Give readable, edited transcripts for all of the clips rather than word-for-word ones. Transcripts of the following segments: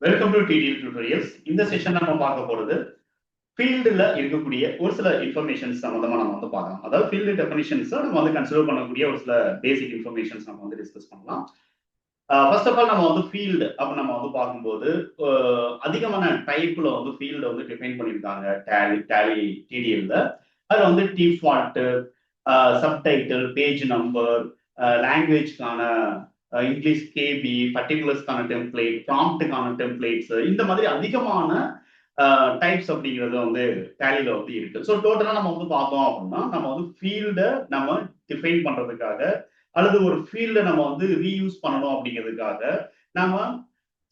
Welcome to DDL tutorials. இந்த session நம்ம பார்க்க போறது ஃபீல்டுல இருக்கக்கூடிய ஒரு சில இன்ஃபர்மேஷன்ஸ் சம்பந்தமா நம்ம வந்து பார்க்கலாம். அதாவது ஃபீல்டு டெஃபினிஷன்ஸ் நம்ம வந்து கன்சிடர் பண்ணக்கூடிய ஒரு சில பேசிக் இன்ஃபர்மேஷன்ஸ் நம்ம வந்து டிஸ்கஸ் பண்ணலாம். ஃபர்ஸ்ட் ஆஃப் ஆல் நம்ம வந்து ஃபீல்டு அப்ப நம்ம வந்து பார்க்கும்போது அதிகமான டைப்ல வந்து ஃபீல்டு வந்து டிஃபைன் பண்ணியிருக்காங்க டேலி டிடிஎல்ல. அதுல வந்து டிஃபால்ட், சப்டைட்டில், பேஜ் நம்பர், லாங்குவேஜ்க்கான இங்கிலீஷ் கேபி, பர்டிகுலர்ஸ்க்கான டெம்ப்ளேட், ப்ராம்ப்டுக்கான டெம்ப்ளேட்ஸ், இந்த மாதிரி அதிகமான டைப்ஸ் அப்படிங்கிறது வந்து டேலியில வந்து இருக்கு. ஸோ டோட்டலா நம்ம வந்து பார்த்தோம் அப்படின்னா நம்ம வந்து ஃபீல்டை நம்ம டிஃபைன் பண்றதுக்காக அல்லது ஒரு ஃபீல்டை நம்ம வந்து ரீயூஸ் பண்ணணும் அப்படிங்கிறதுக்காக நம்ம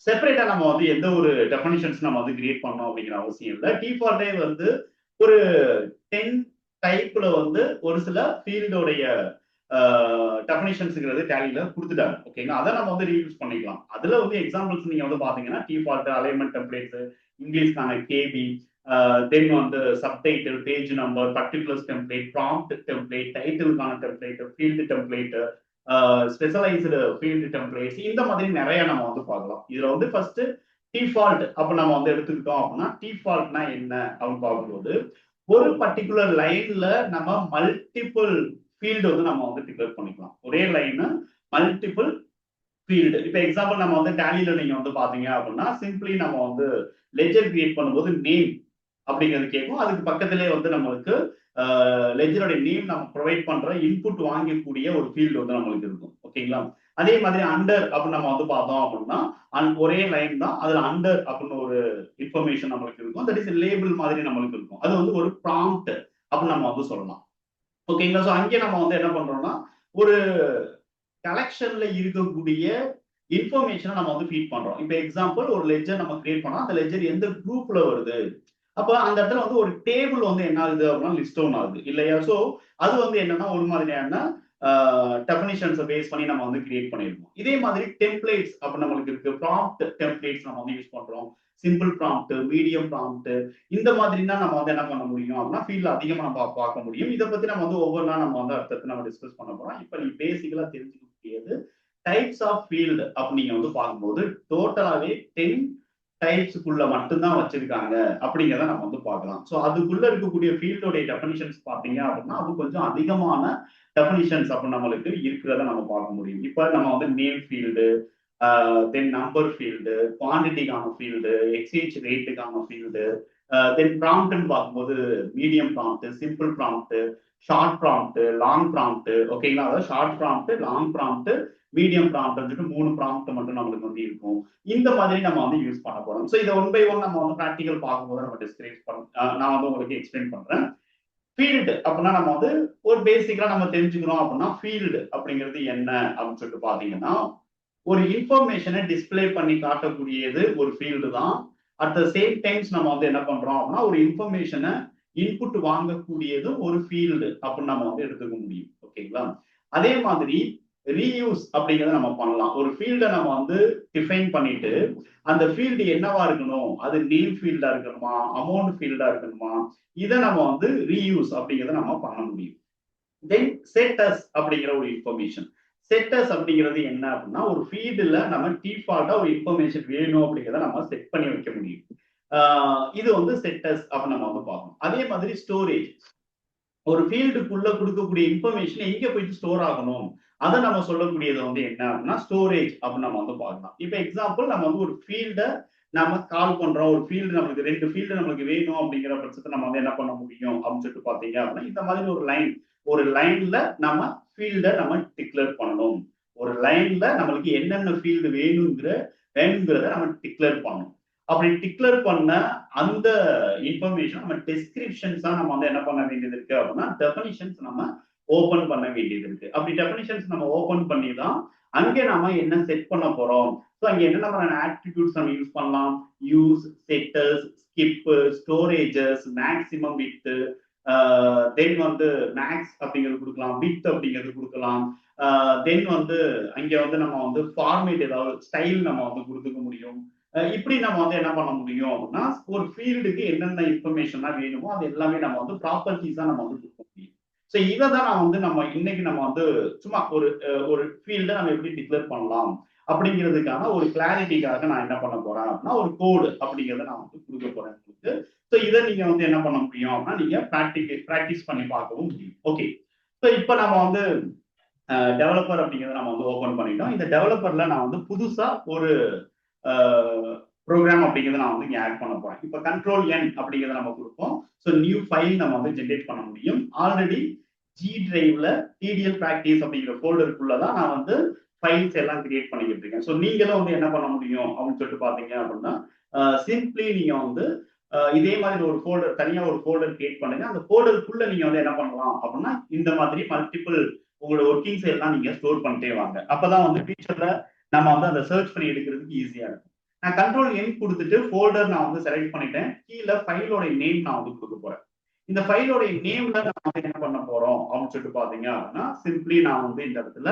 செப்பரேட்டா நம்ம வந்து எந்த ஒரு டெஃபினிஷன்ஸ் நம்ம வந்து கிரியேட் பண்ணணும் அப்படிங்கிற அவசியம் இல்லை. டிஃபால்ட்டே வந்து ஒரு 10 டைப்ல வந்து ஒரு சில ஃபீல்டோடைய டெஃபினிஷன்ஸ்ங்கிறது டேலியில கொடுத்துட்டாங்க. ஓகேங்களா, அதை நம்ம வந்து ரீயூஸ் பண்ணிக்கலாம். அதுல வந்து எக்ஸாம்பிள்ஸ் நீங்க வந்து பாத்தீங்கன்னா டிஃபால்ட், அலைன்மெண்ட் டெம்ப்ளேட்ஸ், இங்கிலீஷ்க்கான கேபி, தென் வந்து subtitle, page number, particulars template, prompt template, டைட்டிலுக்கான template, field template, specialised field templates, இந்த மாதிரி நிறைய நம்ம வந்து பார்க்கலாம். இதுல வந்து ஃபர்ஸ்ட் டிஃபால்ட் அப்ப நம்ம வந்து எடுத்துக்கிட்டோம் அப்படின்னா டிஃபால்ட்னா என்ன அப்படின்னு பார்க்கும்போது ஒரு பர்டிகுலர் லைன்ல நம்ம மல்டிபிள் ஃபீல்டு வந்து நம்ம வந்து டிக்ளேர் பண்ணிக்கலாம். ஒரே லைன் மல்டிபிள் ஃபீல்டு. இப்போ எக்ஸாம்பிள் நம்ம வந்து டேலியில நீங்க வந்து பாத்தீங்க அப்படின்னா சிம்பிளி நம்ம வந்து லெஜர் கிரியேட் பண்ணும்போது நேம் அப்படிங்கிறது கேட்கும். அதுக்கு பக்கத்திலே வந்து நம்மளுக்கு லெஜரோட நேம் நம்ம ப்ரொவைட் பண்ற இன்புட் வாங்கக்கூடிய ஒரு ஃபீல்டு வந்து நம்மளுக்கு இருக்கும். ஓகேங்களா, அதே மாதிரி அண்டர் அப்படின்னு நம்ம வந்து பார்த்தோம் அப்படின்னா ஒரே லைன் தான், அதுல அண்டர் அப்படின்னு ஒரு இன்ஃபர்மேஷன் நம்மளுக்கு இருக்கும். தட் இஸ் லேபிள் மாதிரி நம்மளுக்கு இருக்கும். அது வந்து ஒரு ப்ராம்ப்ட் அப்படின்னு நம்ம வந்து சொல்லலாம். ஓகேங்களா, ஸோ அங்கே நம்ம வந்து என்ன பண்றோம்னா ஒரு கலெக்ஷன்ல இருக்கக்கூடிய இன்ஃபர்மேஷனை நம்ம வந்து ஃபீட் பண்றோம். இப்போ எக்ஸாம்பிள் ஒரு லெஜர் நம்ம கிரியேட் பண்ணோம், அந்த லெஜர் எந்த குரூப்ல வருது, அப்ப அந்த இடத்துல வந்து ஒரு டேபிள் வந்து என்ன ஆகுது அப்படின்னா லிஸ்ட் ஒன் ஆகுது இல்லையா. ஸோ அது வந்து என்னன்னா ஒரு மாதிரியான டெஃபினிஷன்ஸை பேஸ் பண்ணி நம்ம வந்து கிரியேட் பண்ணிருக்கோம். இதே மாதிரி டெம்ப்ளேட்ஸ் அப்ப நம்மளுக்கு இருக்கு. ப்ராம்ப்ட் டெம்ப்ளேட்ஸ் நம்ம வந்து யூஸ் பண்றோம். சிம்பிள் ப்ராம்ப்ட், மீடியம் ப்ராம்ப்ட், இந்த மாதிரினா நம்ம வந்து என்ன பண்ண முடியும் அப்படின்னா ஃபீல்ட்ல அதிகமா நம்ம பார்க்க முடியும். இதை பத்தி நம்ம வந்து ஒவ்வொன்றா நம்ம வந்து அடுத்தது நம்ம டிஸ்கஸ் பண்ண போறோம். இப்போ நீ பேசிக்கலா தெரிஞ்சுக்கக்கூடியது டைப்ஸ் ஆஃப் ஃபீல்டு அப்ப நீங்க வந்து பார்க்கும்போது டோட்டலாவே 10 டைப்ஸ்க்குள்ள மட்டும்தான் வச்சிருக்காங்க அப்படிங்கிறத நம்ம வந்து பார்க்கலாம். ஸோ அதுக்குள்ள இருக்கக்கூடிய ஃபீல்டோடைய டெஃபினிஷன்ஸ் பார்த்தீங்க அப்படின்னா அது கொஞ்சம் அதிகமான டெஃபினிஷன்ஸ் அப்ப நம்மளுக்கு இருக்கிறத நம்ம பார்க்க முடியும். இப்போ நம்ம வந்து name field, then number field, குவான்டிட்டிக்கான ஃபீல்டு, எக்ஸ்சேஞ்ச் ரேட்டுக்கான ஃபீல்டு, தென் ப்ராம்ப்ட்னு பார்க்கும்போது medium prompt, simple prompt, short prompt, long prompt. ஓகேங்களா, அதாவது short prompt, long prompt, medium prompt வந்துட்டு 3 ப்ராம்ப்ட் மட்டும் நம்மளுக்கு வந்து இருக்கும். இந்த மாதிரி நம்ம வந்து யூஸ் பண்ண போறோம். ஸோ இதை ஒன் பை ஒன் நம்ம வந்து ப்ராக்டிகல் பார்க்கும்போது நம்ம டிஸ்கிரைப் நான் வந்து உங்களுக்கு எக்ஸ்பிளைன் பண்றேன். ஃபீல்டு அப்படின்னா நம்ம வந்து ஒரு பேசிக்கலா நம்ம தெரிஞ்சுக்கிறோம் அப்படின்னா ஃபீல்டு அப்படிங்கிறது என்ன அப்படின்னு சொல்லிட்டு பாத்தீங்கன்னா ஒரு இன்ஃபர்மேஷனை டிஸ்பிளே பண்ணி காட்டக்கூடியது ஒரு ஃபீல்டு தான். அட் த சேம் டைம்ஸ் நம்ம வந்து என்ன பண்றோம் அப்படின்னா ஒரு இன்ஃபர்மேஷனை இன்புட் வாங்கக்கூடியது ஒரு ஃபீல்டு அப்படின்னு நம்ம வந்து எடுத்துக்க முடியும். ஓகேங்களா, அதே மாதிரி ரீயூஸ் அப்படிங்கிறத நம்ம பண்ணலாம். ஒரு ஃபீல்டை நம்ம வந்து டிஃபைன் பண்ணிட்டு அந்த ஃபீல்டு என்னவா இருக்கணும், அது நேம் ஃபீல்டா இருக்கணுமா, அமௌண்ட் ஃபீல்டா இருக்கணுமா, இதை நம்ம வந்து ரீயூஸ் அப்படிங்கிறத நம்ம பண்ண முடியும். தென் செட்டஸ் அப்படிங்கிற ஒரு இன்ஃபர்மேஷன். செட்டஸ் அப்படிங்கிறது என்ன அப்படின்னா ஒரு ஃபீல்டுல நம்ம டிஃபால்ட்டா ஒரு இன்ஃபர்மேஷன் வேணும் அப்படிங்கிறத நம்ம செட் பண்ணி வைக்க முடியும். இது வந்து செட்டஸ் அப்படின்னு நம்ம வந்து பார்க்கணும். அதே மாதிரி ஸ்டோரேஜ், ஒரு ஃபீல்டுக்குள்ள கொடுக்கக்கூடிய இன்ஃபர்மேஷன் எங்க போயிட்டு ஸ்டோர் ஆகணும் அதை நம்ம சொல்லக்கூடியது வந்து என்ன அப்படின்னா ஸ்டோரேஜ் அப்படின்னு நம்ம வந்து பார்க்கலாம். இப்போ எக்ஸாம்பிள் நம்ம வந்து ஒரு ஃபீல்டை நம்ம கால் பண்றோம், ஒரு ஃபீல்டு நம்மளுக்கு 2 ஃபீல்டு நம்மளுக்கு வேணும் அப்படிங்கிற பட்சத்தை நம்ம வந்து என்ன பண்ண முடியும் அப்படின்னு சொல்லிட்டு பாத்தீங்க அப்படின்னா இந்த மாதிரி ஒரு லைன்ல நம்ம ஃபீல்டை நம்ம டிக்ளேர் பண்ணணும். ஒரு லைன்ல நம்மளுக்கு என்னென்ன ஃபீல்டு வேணுங்கிறத நம்ம டிக்ளேர் பண்ணணும். அப்படி டிக்ளேர் பண்ண அந்த இன்ஃபர்மேஷன் நம்ம டெஸ்கிரிப்ஷன்ஸா நம்ம வந்து என்ன பண்ண வேண்டியது இருக்கு அப்படின்னா டெஃபினிஷன்ஸ் நம்ம ஓபன் பண்ண வேண்டியது இருக்கு. அப்படி டெஃபினிஷன்ஸ் நம்ம ஓபன் பண்ணி தான் அங்கே நாம என்ன செட் பண்ண போறோம். ஸோ அங்க என்னென்ன மாதிரியான ஆட்ரிபியூட்ஸ் நம்ம யூஸ் பண்ணலாம், use, setters, skip, storages, maximum width, then வந்து மேக்ஸ் அப்படிங்கிறது கொடுக்கலாம், வித் அப்படிங்கிறது கொடுக்கலாம். தென் வந்து அங்க வந்து நம்ம வந்து ஃபார்மேட் ஏதாவது ஸ்டைல் நம்ம வந்து கொடுத்துக்க முடியும். இப்படி நம்ம வந்து என்ன பண்ண முடியும் அப்படின்னா ஒரு ஃபீல்டுக்கு என்னென்ன இன்ஃபர்மேஷன்லாம் வேணுமோ அது எல்லாமே நம்ம வந்து ப்ராப்பர்ட்டிஸா நம்ம வந்து கொடுக்க முடியும். ஸோ இதை தான் நான் வந்து நம்ம இன்னைக்கு நம்ம வந்து சும்மா ஒரு ஃபீல்டை நம்ம எப்படி டிக்ளேர் பண்ணலாம் அப்படிங்கிறதுக்கான ஒரு கிளாரிட்டிக்காக நான் என்ன பண்ண போறேன் அப்படின்னா ஒரு கோடு அப்படிங்கிறத நான் வந்து கொடுக்க போறேன் உங்களுக்கு. ஸோ இதை நீங்க வந்து என்ன பண்ண முடியும் அப்படின்னா நீங்க ப்ராக்டிஸ் பண்ணி பார்க்கவும் முடியும். ஓகே, ஸோ இப்போ நம்ம வந்து டெவலப்பர் அப்படிங்கிறத நம்ம வந்து ஓபன் பண்ணிட்டோம். இந்த டெவலப்பர்ல நான் வந்து புதுசா ஒரு ப்ரோக்ராம் அப்படிங்கிறத நான் வந்து இங்கே ஆட் பண்ண போறேன். இப்போ கண்ட்ரோல் என் அப்படிங்கிறத நம்ம கொடுப்போம். ஸோ நியூ ஃபைல் நம்ம வந்து ஜென்ரேட் பண்ண முடியும். ஆல்ரெடி ஜி டிரைவ்ல டிடிஎல் ப்ராக்டிஸ் அப்படிங்கிற ஃபோல்டருக்குள்ளதான் நான் வந்து ஃபைல்ஸ் எல்லாம் கிரியேட் பண்ணிக்கிட்டு இருக்கேன். ஸோ நீங்களும் வந்து என்ன பண்ண முடியும் அப்படின்னு சொல்லிட்டு பாத்தீங்க அப்படின்னா சிம்பிளி நீங்க வந்து இதே மாதிரி ஒரு ஃபோல்டர் தனியா ஒரு ஃபோல்டர் கிரியேட் பண்ணுங்க. அந்த ஃபோல்டருக்குள்ள நீங்க வந்து என்ன பண்ணலாம் அப்படின்னா இந்த மாதிரி மல்டிபிள் உங்களோட ஒர்க்கிங்ஸ் எல்லாம் நீங்க ஸ்டோர் பண்ணிட்டே வாங்க. அப்பதான் வந்து ஃபியூச்சர்ல நம்ம வந்து அதை சர்ச் பண்ணி எடுக்கிறதுக்கு ஈஸியா இருக்கும். நான் கண்ட்ரோல் என் கொடுத்துட்டு ஃபோல்டர் நான் வந்து செலக்ட் பண்ணிட்டேன். கீழே ஃபைலோட நேம் நான் வந்து கொடுக்க போறேன். இந்த ஃபைலோட நேம்ல நான் வந்து என்ன பண்ண போறோம் அப்படின்னு சொல்லிட்டு பாத்தீங்க அப்படின்னா சிம்பிளி நான் வந்து இந்த இடத்துல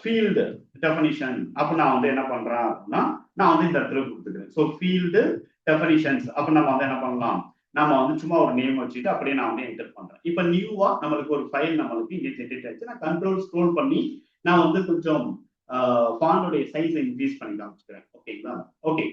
ஃபீல்டு டெஃபனிஷன் அப்ப நான் வந்து என்ன பண்றேன் அப்படின்னா நான் வந்து இந்த இடத்துல கொடுத்துக்கிறேன். ஸோ ஃபீல்டு டெஃபனிஷன்ஸ் அப்ப நம்ம வந்து என்ன பண்ணலாம், நம்ம வந்து சும்மா ஒரு நேம் வச்சுட்டு அப்படியே நான் வந்து என்டர் பண்றேன். இப்போ நியூவா நம்மளுக்கு ஒரு ஃபைல் நம்மளுக்கு இங்கே ஜென்ரேட் ஆயிடுச்சு. நான் கண்ட்ரோல் ஸ்க்ரோல் பண்ணி நான் வந்து கொஞ்சம் ஃபாண்டோடைய சைஸை இன்க்ரீஸ் பண்ணி காமிச்சுக்கிறேன். ஓகேங்களா? ஓகே,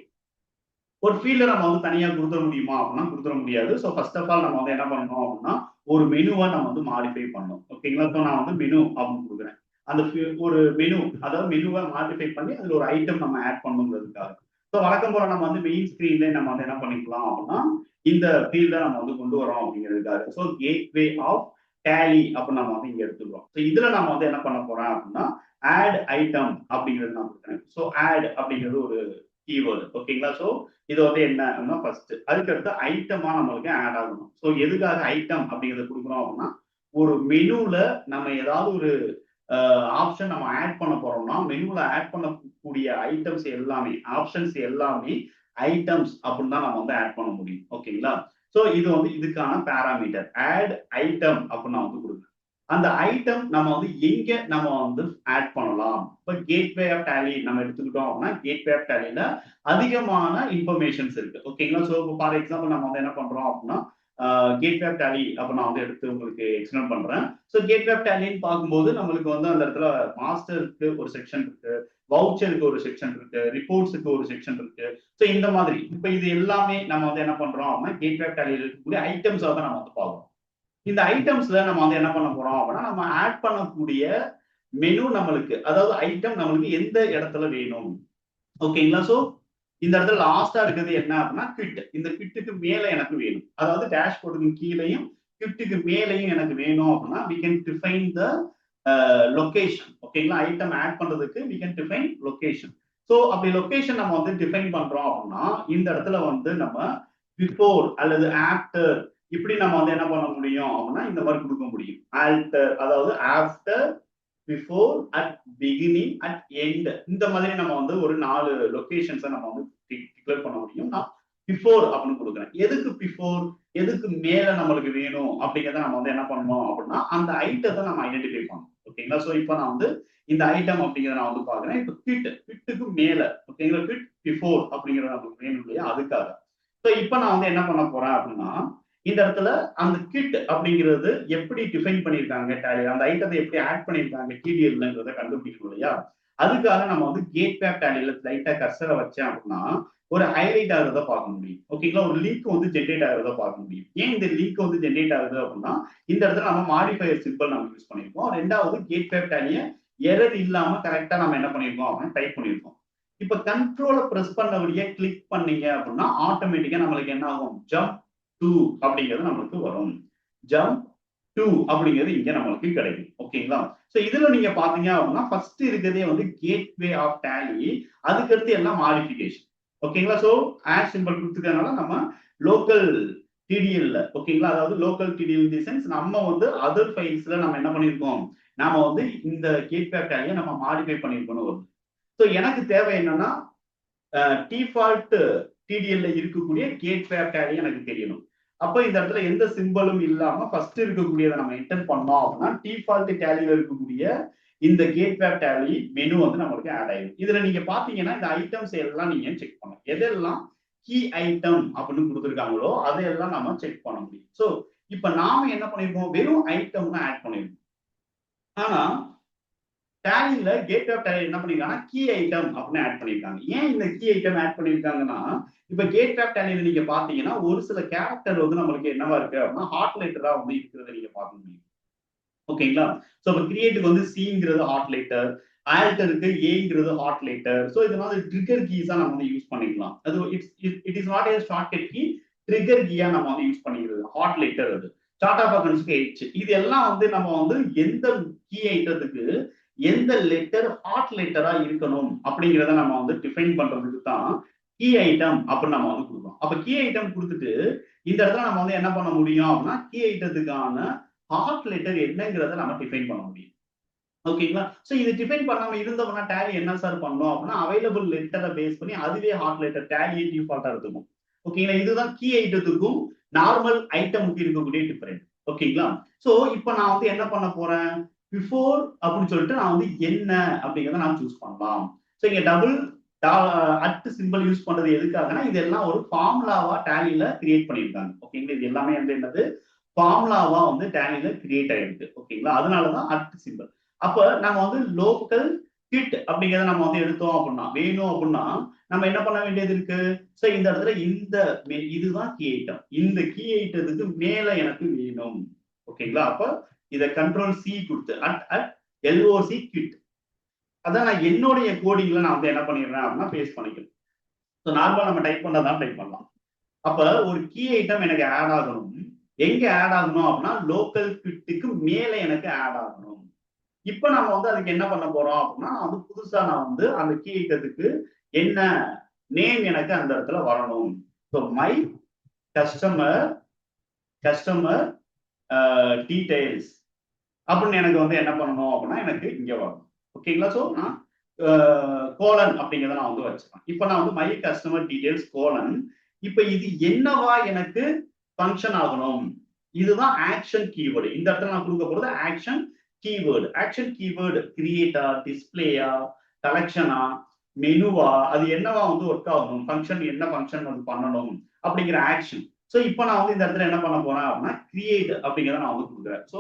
ஒரு ஃபீல்ட நம்ம வந்து தனியா கொடுத்துட முடியுமா அப்படின்னா கொடுத்துட முடியாது. ஸோ ஃபர்ஸ்ட் ஆஃப் ஆல் நம்ம வந்து என்ன பண்ணணும் அப்படின்னா ஒரு மெனுவை நம்ம வந்து மாடிஃபை பண்ணணும். ஓகேங்களா? ஸோ நான் வந்து மெனு அப்படின்னு கொடுக்குறேன். அந்த ஒரு மெனு, அதாவது மெனுவை மாடிஃபை பண்ணி அதுல ஒரு ஐட்டம் நம்ம ஆட் பண்ணுங்கிறதுக்காக. ஸோ வழக்கம் போல நம்ம வந்து மெயின் ஸ்கிரீன்ல நம்ம வந்து என்ன பண்ணிக்கலாம் அப்படின்னா இந்த ஃபீல்டை நம்ம வந்து கொண்டு வரோம் அப்படிங்கிறதுக்காக. ஸோ கேட்வே ஆஃப் டேலி அப்படின்னு நம்ம வந்து இங்க எடுத்துக்கிறோம். ஸோ இதுல நம்ம வந்து என்ன பண்ண போறோம் அப்படின்னா ஆட் ஐட்டம் அப்படிங்கிறது நான் கொடுக்குறேன். ஸோ ஆட் அப்படிங்கிறது ஒரு கீவேர்டு. ஓகேங்களா? ஸோ இது வந்து என்ன அப்படின்னா ஃபர்ஸ்ட் அதுக்கடுத்து ஐட்டமா நம்மளுக்கு ஆட் ஆகணும். ஸோ எதுக்காக ஐட்டம் அப்படிங்கிறத கொடுக்குறோம் அப்படின்னா ஒரு மெனுல நம்ம ஏதாவது ஒரு ஆப்ஷன் நம்ம ஆட் பண்ண போறோம்னா மெனுல ஆட் பண்ணக்கூடிய ஐட்டம்ஸ் எல்லாமே ஆப்ஷன்ஸ் எல்லாமே ஐட்டம்ஸ் அப்படின்னு தான் நம்ம வந்து ஆட் பண்ண முடியும். ஓகேங்களா? ஸோ இது வந்து இதுக்கான பேராமீட்டர் ஆட் ஐட்டம் அப்படின்னு நான் வந்து கொடுக்குறேன். அந்த ஐட்டம் நம்ம வந்து எங்க நம்ம வந்து ஆட் பண்ணலாம். இப்போ கேட்வே ஆஃப் டேலி நம்ம எடுத்துக்கிட்டோம் அப்படின்னா கேட்வே ஆஃப் டேலியில அதிகமான இன்ஃபர்மேஷன்ஸ் இருக்கு. ஓகேங்களா? ஸோ ஃபார் எக்ஸாம்பிள் நம்ம வந்து என்ன பண்றோம் அப்படின்னா கேட்வே ஆஃப் டேலி அப்போ நான் வந்து எடுத்து உங்களுக்கு எக்ஸ்பிளைன் பண்றேன். ஸோ கேட்வே ஆஃப் டேலின்னு பார்க்கும்போது நம்மளுக்கு வந்து அந்த இடத்துல மாஸ்டருக்கு ஒரு செக்ஷன் இருக்கு, வவுச்சருக்கு ஒரு செக்ஷன் இருக்கு, ரிப்போர்ட்ஸுக்கு ஒரு செக்ஷன் இருக்கு. ஸோ இந்த மாதிரி இப்போ இது எல்லாமே நம்ம வந்து என்ன பண்றோம் அப்படின்னா கேட்வே ஆஃப் டேலியில் இருக்கக்கூடிய ஐட்டம்ஸாக தான் நம்ம வந்து பார்க்கணும். இந்த ஐட்டம்ஸ்ல நம்ம வந்து என்ன பண்ண போறோம் அப்படின்னா நம்ம ஆட் பண்ணக்கூடிய மெனு நம்மளுக்கு, அதாவது ஐட்டம் நம்மளுக்கு எந்த இடத்துல வேணும். ஓகேங்களா? சோ இந்த இடத்துல லாஸ்டா இருக்கிறது என்ன அப்படின்னா குவிட். இந்த குவிட்டுக்கு மேல எனக்கு வேணும், அதாவது டேஷ்போர்டுக்கு கீழையும் குவிட்டுக்கு மேலையும் எனக்கு வேணும் அப்படின்னா we can define the location. ஓகேங்களா? ஐட்டம் ஆட் பண்றதுக்கு we can define location. So அப்படி லொகேஷன் நம்ம வந்து டிஃபைன் பண்றோம் அப்படின்னா இந்த இடத்துல வந்து நம்ம பிஃபோர் அல்லது ஆஃப்டர் இப்படி நம்ம வந்து என்ன பண்ண முடியும் அப்படின்னா இந்த மாதிரி கொடுக்க முடியும். ஆல்டர், அதாவது after, before, at beginning, at end, இந்த மாதிரி நம்ம வந்து ஒரு 4 லொகேஷன்ஸை நம்ம வந்து டிக்ளேர் பண்ண முடியும். நான் பிஃபோர் அப்படின்னு கொடுக்குறேன். எதுக்கு பிஃபோர், எதுக்கு மேல நம்மளுக்கு வேணும் அப்படிங்கிறத நம்ம வந்து என்ன பண்ணணும் அப்படின்னா அந்த ஐட்டத்தை நம்ம ஐடென்டிஃபை பண்ணணும். ஓகேங்களா? ஸோ இப்போ நான் வந்து இந்த ஐட்டம் அப்படிங்கிறத நான் வந்து பாக்குறேன். இப்போ கிட்டுக்கு மேல, ஓகேங்களா? கிட் பிஃபோர் அப்படிங்கிறத நமக்கு வேணும் இல்லையா, அதுக்காக. ஸோ இப்போ நான் வந்து என்ன பண்ண போறேன் அப்படின்னா இந்த இடத்துல அந்த கிட் அப்படிங்கிறது எப்படி டிஃபைன் பண்ணியிருக்காங்க டேலி, அந்த ஐட்டத்தை எப்படி ஆட் பண்ணியிருக்காங்க டிடிஎல்ங்கிறத கண்டுபிடிக்கணும் இல்லையா. அதுக்காக நம்ம வந்து கேட்வே ஆஃப் டேலியில லைட்டா கர்சரை வச்சேன் அப்படின்னா ஒரு ஹைலைட் ஆகுறத பார்க்க முடியும். ஓகேங்களா? ஒரு லிங்க் வந்து ஜென்ரேட் ஆகுறத பார்க்க முடியும். ஏன் இந்த லிங்க் வந்து ஜென்ரேட் ஆகுது அப்படின்னா இந்த இடத்துல நம்ம மாடிஃபயர் சிம்பிள் நம்ம யூஸ் பண்ணியிருக்கோம். ரெண்டாவது கேட்வே ஆஃப் டேலியை எரர் இல்லாம கரெக்டா நம்ம என்ன பண்ணியிருக்கோம் அப்படின்னு டைப் பண்ணியிருக்கோம். இப்ப கண்ட்ரோலை பிரஸ் பண்ணபடியே கிளிக் பண்ணீங்க அப்படின்னா ஆட்டோமேட்டிக்கா நம்மளுக்கு என்ன ஆகும், ஜம்ப் 2 அப்படிங்கிறது நம்மளுக்கு வரும். ஜம்ப் 2 அப்படிங்கிறது இங்க நம்மளுக்கு கிடைக்கும். ஓகேங்களா? சோ இதுல நீங்க பாத்தீங்க அப்படின்னா ஃபர்ஸ்ட் இருக்கிறதே வந்து கேட்வே ஆஃப் டேலி, அதுக்கடுத்து எல்லாம் மாடிஃபிகேஷன். ஓகேங்களா? சோ ஆட் சிம்பிள் கொடுத்துக்கிறதுனால நம்ம லோக்கல் டிடிஎல்ல, ஓகேங்களா, அதாவது லோக்கல் டிடிஎல் தி சென்ஸ் நம்ம வந்து அதர் ஃபைல்ஸ்ல நம்ம என்ன பண்ணிருக்கோம், நாம வந்து இந்த கேட்வே ஆஃப் டேலியை நம்ம மாடிஃபை பண்ணிருக்கணும் வருது. ஸோ எனக்கு தேவை என்னன்னா டிஃபால்ட் டிடிஎல்ல இருக்கக்கூடிய கேட்வே ஆஃப் டேலி எனக்கு தெரியணும். அப்ப இந்த இடத்துல எந்த சிம்பலும் இல்லாம ஃபர்ஸ்ட் இருக்கக்கூடியதை நம்ம என்டர் பண்ணோம் அப்படின்னா டிஃபால்ட் டேலியில இருக்கக்கூடிய இந்த கேட்வே ஆஃப் டேலி மெனு வந்து நம்மளுக்கு ஆட் ஆயிடும். இதுல நீங்க பாத்தீங்கன்னா இந்த ஐட்டம்ஸ் எல்லாம் நீங்க செக் பண்ணணும். எதெல்லாம் கீ ஐட்டம் அப்படின்னு கொடுத்துருக்காங்களோ அதையெல்லாம் நம்ம செக் பண்ண முடியும். ஸோ இப்ப நாம என்ன பண்ணிருக்கோம், வெறும் ஐட்டம்னு ஆட் பண்ணிருக்கோம். ஆனா டேலியில கேட் ஆஃப் டேலி என்ன பண்ணிருக்காங்கன்னா கீ ஐட்டம் அப்படின்னு ஆட் பண்ணிருக்காங்க. ஏன் இந்த கீ ஐட்டம் ஆட் பண்ணிருக்காங்கன்னா, இப்ப கேட் ஆஃப் டேலியில நீங்க பாத்தீங்கன்னா ஒரு சில கேரக்டர் வந்து நம்மளுக்கு என்னவா இருக்கு அப்படின்னா ஹாட் லெட்டரா வந்து இருக்கிறத நீங்க பார்க்க முடியும். ஓகேங்களா? சோ இப்ப கிரியேட்டுக்கு வந்து சிங்கிறது ஹாட் லெட்டர், ஆல்டருக்கு ஏங்கிறது ஹாட் லெட்டர். சோ இது மாதிரி ட்ரிகர் கீஸா நம்ம வந்து யூஸ் பண்ணிக்கலாம். அது it is not a shortcut key, trigger கீயா நம்ம வந்து யூஸ் பண்ணிக்கிறது. ஹாட் லெட்டர் அது. ஸ்டார்ட் ஆஃப் அக்கன்ஸ்க்கு ஹெச். இது எல்லாம் வந்து நம்ம வந்து எந்த கீ ஐட்டத்துக்கு எந்த லெட்டர் ஹாட் லெட்டரா இருக்கணும் அப்படிங்கிறத நம்ம வந்து டிஃபைன் பண்றதுக்கு தான் கீ ஐட்டம் அப்படின்னு நம்ம வந்து கொடுக்கணும். அப்ப கீ ஐட்டம் கொடுத்துட்டு இந்த இடத்துல நம்ம வந்து என்ன பண்ண முடியும் அப்படின்னா கீ ஐட்டத்துக்கான ஹாட் லெட்டர் என்னங்கிறத நம்ம டிஃபைன் பண்ண முடியும். ஓகேங்களா? சோ இது டிஃபைன் பண்ணாம இருந்தோம்னா டேலி என்ன சார் பண்ணும் அப்படின்னா அவைலபிள் லெட்டரை பேஸ் பண்ணி அதுவே ஹாட் லெட்டர் டேலியே டிஃபால்ட்டா எடுத்துக்கும். ஓகேங்களா? இதுதான் கீ ஐட்டத்துக்கும் நார்மல் ஐட்டமுக்கு இருக்கக்கூடிய டிஃபரெண்ட். ஓகேங்களா? சோ இப்போ நான் வந்து என்ன பண்ண போறேன், பிஃபோர் அப்படின்னு சொல்லிட்டு நான் வந்து என்ன அப்படிங்கிறத நான் சூஸ் பண்ணலாம். சோ இங்க டபுள் அட் சிம்பிள் யூஸ் பண்றது எதுக்காகனா இதெல்லாம் ஒரு ஃபார்முலாவா டேலியில கிரியேட் பண்ணியிருக்காங்க. ஓகேங்களா? இது எல்லாமே வந்து என்னது ஃபார்முலாவா வந்து டேலியில கிரியேட் ஆயிருக்கு. ஓகேங்களா? அதனாலதான் அட் சிம்பிள். அப்ப நம்ம வந்து லோக்கல் கிட் அப்படிங்கிறத நம்ம வந்து எடுத்தோம் அப்படின்னா வேணும் அப்படின்னா நம்ம என்ன பண்ண வேண்டியது இருக்கு. சோ இந்த இடத்துல இந்த இதுதான் கீ ஐட்டம். இந்த கீ ஐட்டத்துக்கு மேல எனக்கு வேணும். ஓகேங்களா? அப்ப இத கண்ட்ரோல் சி கொடுத்து அட் எல்ஓசி கிட் அதான் நான் என்னுடைய கோடிங்ல நான் வந்து என்ன பண்ணிடுறேன் அப்படின்னா பேஸ்ட் பண்ணிக்கிறேன். ஸோ நார்மலா நம்ம டைப் பண்ணதான் டைப் பண்ணலாம். அப்ப ஒரு கீ ஐட்டம் எனக்கு ஆட் ஆகணும். எங்க ஆட் ஆகணும் அப்படின்னா லோக்கல் கிட்டுக்கு மேல எனக்கு ஆட் ஆகணும். இப்ப நம்ம வந்து அதுக்கு என்ன பண்ண போறோம் அப்படின்னா வந்து புதுசா நான் வந்து அந்த கீ ஐட்டத்துக்கு என்ன நேம் எனக்கு அந்த இடத்துல வரணும். ஸோ மை கஸ்டமர் டீடைல்ஸ் அப்படின்னு எனக்கு வந்து என்ன பண்ணணும் அப்படின்னா எனக்கு இங்க வரணும். ஓகேங்களா? ஸோ நான் கோலன் அப்படிங்கிறத நான் வந்து வச்சுப்பேன். இப்போ நான் வந்து மை கஸ்டமர் டீடைல்ஸ் கோலன். இப்ப இது என்னவா எனக்கு ஃபங்க்ஷன் ஆகணும். இதுதான் ஆக்ஷன் கீவேர்டு. இந்த இடத்துல நான் கொடுக்க போறது ஆக்ஷன் கீவேர்டு. ஆக்ஷன் கீவேர்டு கிரியேட்டா, டிஸ்பிளேயா, கலெக்ஷனா, மெனுவா, அது என்னவா வந்து ஒர்க் ஆகணும், ஃபங்க்ஷன் என்ன ஃபங்க்ஷன் வந்து பண்ணணும் அப்படிங்கிற ஆக்ஷன். ஸோ இப்போ நான் வந்து இந்த இடத்துல என்ன பண்ண போறேன் அப்படின்னா கிரியேட் அப்படிங்கிறத நான் வந்து கொடுக்குறேன். ஸோ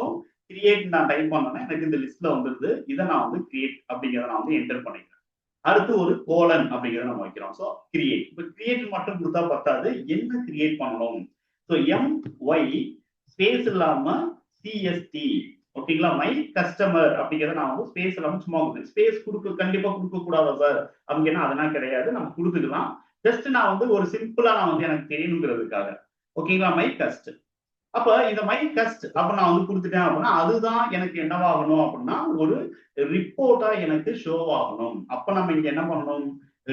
கிரியேட் நான் டைப் பண்ணேன்னா எனக்கு இந்த லிஸ்ட்ல வந்துருது. இதை நான் வந்து கிரியேட் அப்படிங்கிறத நான் வந்து என்டர் பண்ணிக்கிறேன். அடுத்து ஒரு கோலன் அப்படிங்கிறத நம்ம வைக்கிறோம். So create. இப்போ கிரியேட் மட்டும் கொடுத்தா பத்தாது, என்ன கிரியேட் பண்ணணும். ஸோ எம்ஒய் ஸ்பேஸ் இல்லாம சிஎஸ்டி. ஓகேங்களா? மை கஸ்டமர் அப்படிங்கிறத நான் வந்து ஸ்பேஸ் இல்லாம சும்மா ஸ்பேஸ் கண்டிப்பா கொடுக்க கூடாதா சார் அப்படின்னா அதெல்லாம் கிடையாது, நம்ம கொடுத்துக்கலாம். ஜஸ்ட் நான் வந்து ஒரு சிம்பிளா நான் வந்து எனக்கு தெரியணுங்கிறதுக்காக. ஓகேங்களா? மை கஸ்ட். அப்ப இந்த மை கஸ்ட் அப்ப நான் வந்து கொடுத்துட்டேன் அப்படின்னா அதுதான் எனக்கு என்னவாகணும் அப்படின்னா ஒரு ரிப்போர்ட்டா எனக்கு ஷோ ஆகணும். அப்ப நம்ம இங்க என்ன பண்ணணும்,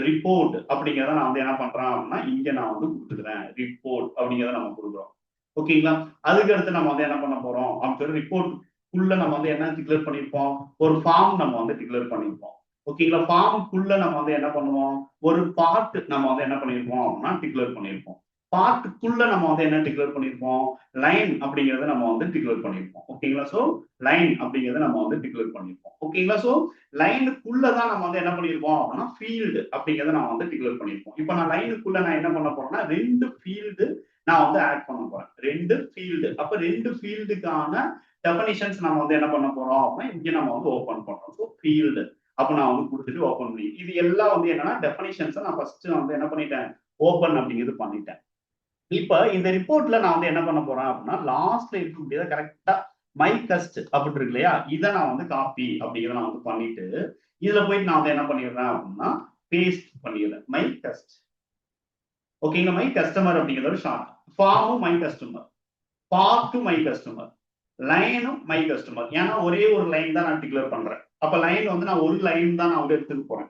ரிப்போர்ட் அப்படிங்கிறத நான் வந்து என்ன பண்றேன் அப்படின்னா இங்க நான் வந்து கொடுத்துக்கிறேன் ரிப்போர்ட் அப்படிங்கிறத நம்ம கொடுக்குறோம். ஓகேங்களா? அதுக்கு அடுத்து நம்ம வந்து என்ன பண்ண போறோம் அப்படின்னு சொல்லி ரிப்போர்ட் குள்ள நம்ம வந்து என்ன டிக்ளேர் பண்ணிருப்போம், ஒரு ஃபார்ம் நம்ம வந்து டிக்ளேர் பண்ணிருப்போம். ஓகேங்களா? ஃபார்முக்குள்ள நம்ம வந்து என்ன பண்ணுவோம், ஒரு பார்ட் நம்ம வந்து என்ன பண்ணிருப்போம் அப்படின்னா டிக்ளேர் பண்ணிருப்போம். பார்ட்டுக்குள்ள நம்ம வந்து என்ன டிக்ளேர் பண்ணிருப்போம், லைன் அப்படிங்கறத நம்ம வந்து டிக்ளேர் பண்ணிருப்போம். ஓகேங்களா? சோ லைன் அப்படிங்கறத நம்ம வந்து டிக்ளேர் பண்ணிருப்போம். ஓகேங்களா? சோ லைனுக்குள்ளதான் நம்ம வந்து என்ன பண்ணிருப்போம் அப்படின்னா ஃபீல்டு அப்படிங்கறத நான் வந்து டிக்ளேர் பண்ணிருப்போம். இப்போ நான் லைனுக்குள்ள நான் என்ன பண்ண போறேன்னா 2 ஃபீல்டு நான் வந்து ஆட் பண்ண போறேன். 2 ஃபீல்டு. அப்ப 2 ஃபீல்டுக்கான டெஃபனிஷன்ஸ் நம்ம வந்து என்ன பண்ண போறோம் அப்படின்னா இங்க நம்ம வந்து ஓபன் பண்றோம். ஸோ ஃபீல்டு அப்ப நான் வந்து கொடுத்துட்டு ஓபன் பண்ணி இது எல்லாம் வந்து என்னன்னா டெஃபனிஷன்ஸ் நான் ஃபர்ஸ்ட் வந்து என்ன பண்ணிட்டேன், ஓபன் அப்படிங்கிறது பண்ணிட்டேன். இப்ப இந்த ரிப்போர்ட்ல நான் வந்து என்ன பண்ண போறேன் அப்படின்னா லாஸ்ட்ல இருக்கக்கூடியதை கரெக்டா மை கஸ்ட் அப்படி இருக்கு இல்லையா, இதை நான் வந்து காப்பி அப்படிங்கிறத நான் வந்து பண்ணிட்டு இதுல போயிட்டு நான் வந்து என்ன பண்ணிடுறேன் அப்படின்னா பேஸ்ட் பண்ணிடுறேன் மை கஸ்ட். ஓகேங்களா? மை கஸ்டமர் அப்படிங்கிறது ஒரு ஷார்ட். ஃபார்மும் மை கஸ்டமர், பார்ட்டும் மை கஸ்டமர், லைனும் மை கஸ்டமர். ஏன்னா ஒரே ஒரு லைன் தான் நான் டிக்ளேர் பண்றேன். அப்ப லைன் வந்து நான் ஒரு லைன் தான் நான் வந்து எடுத்துக்க போறேன்.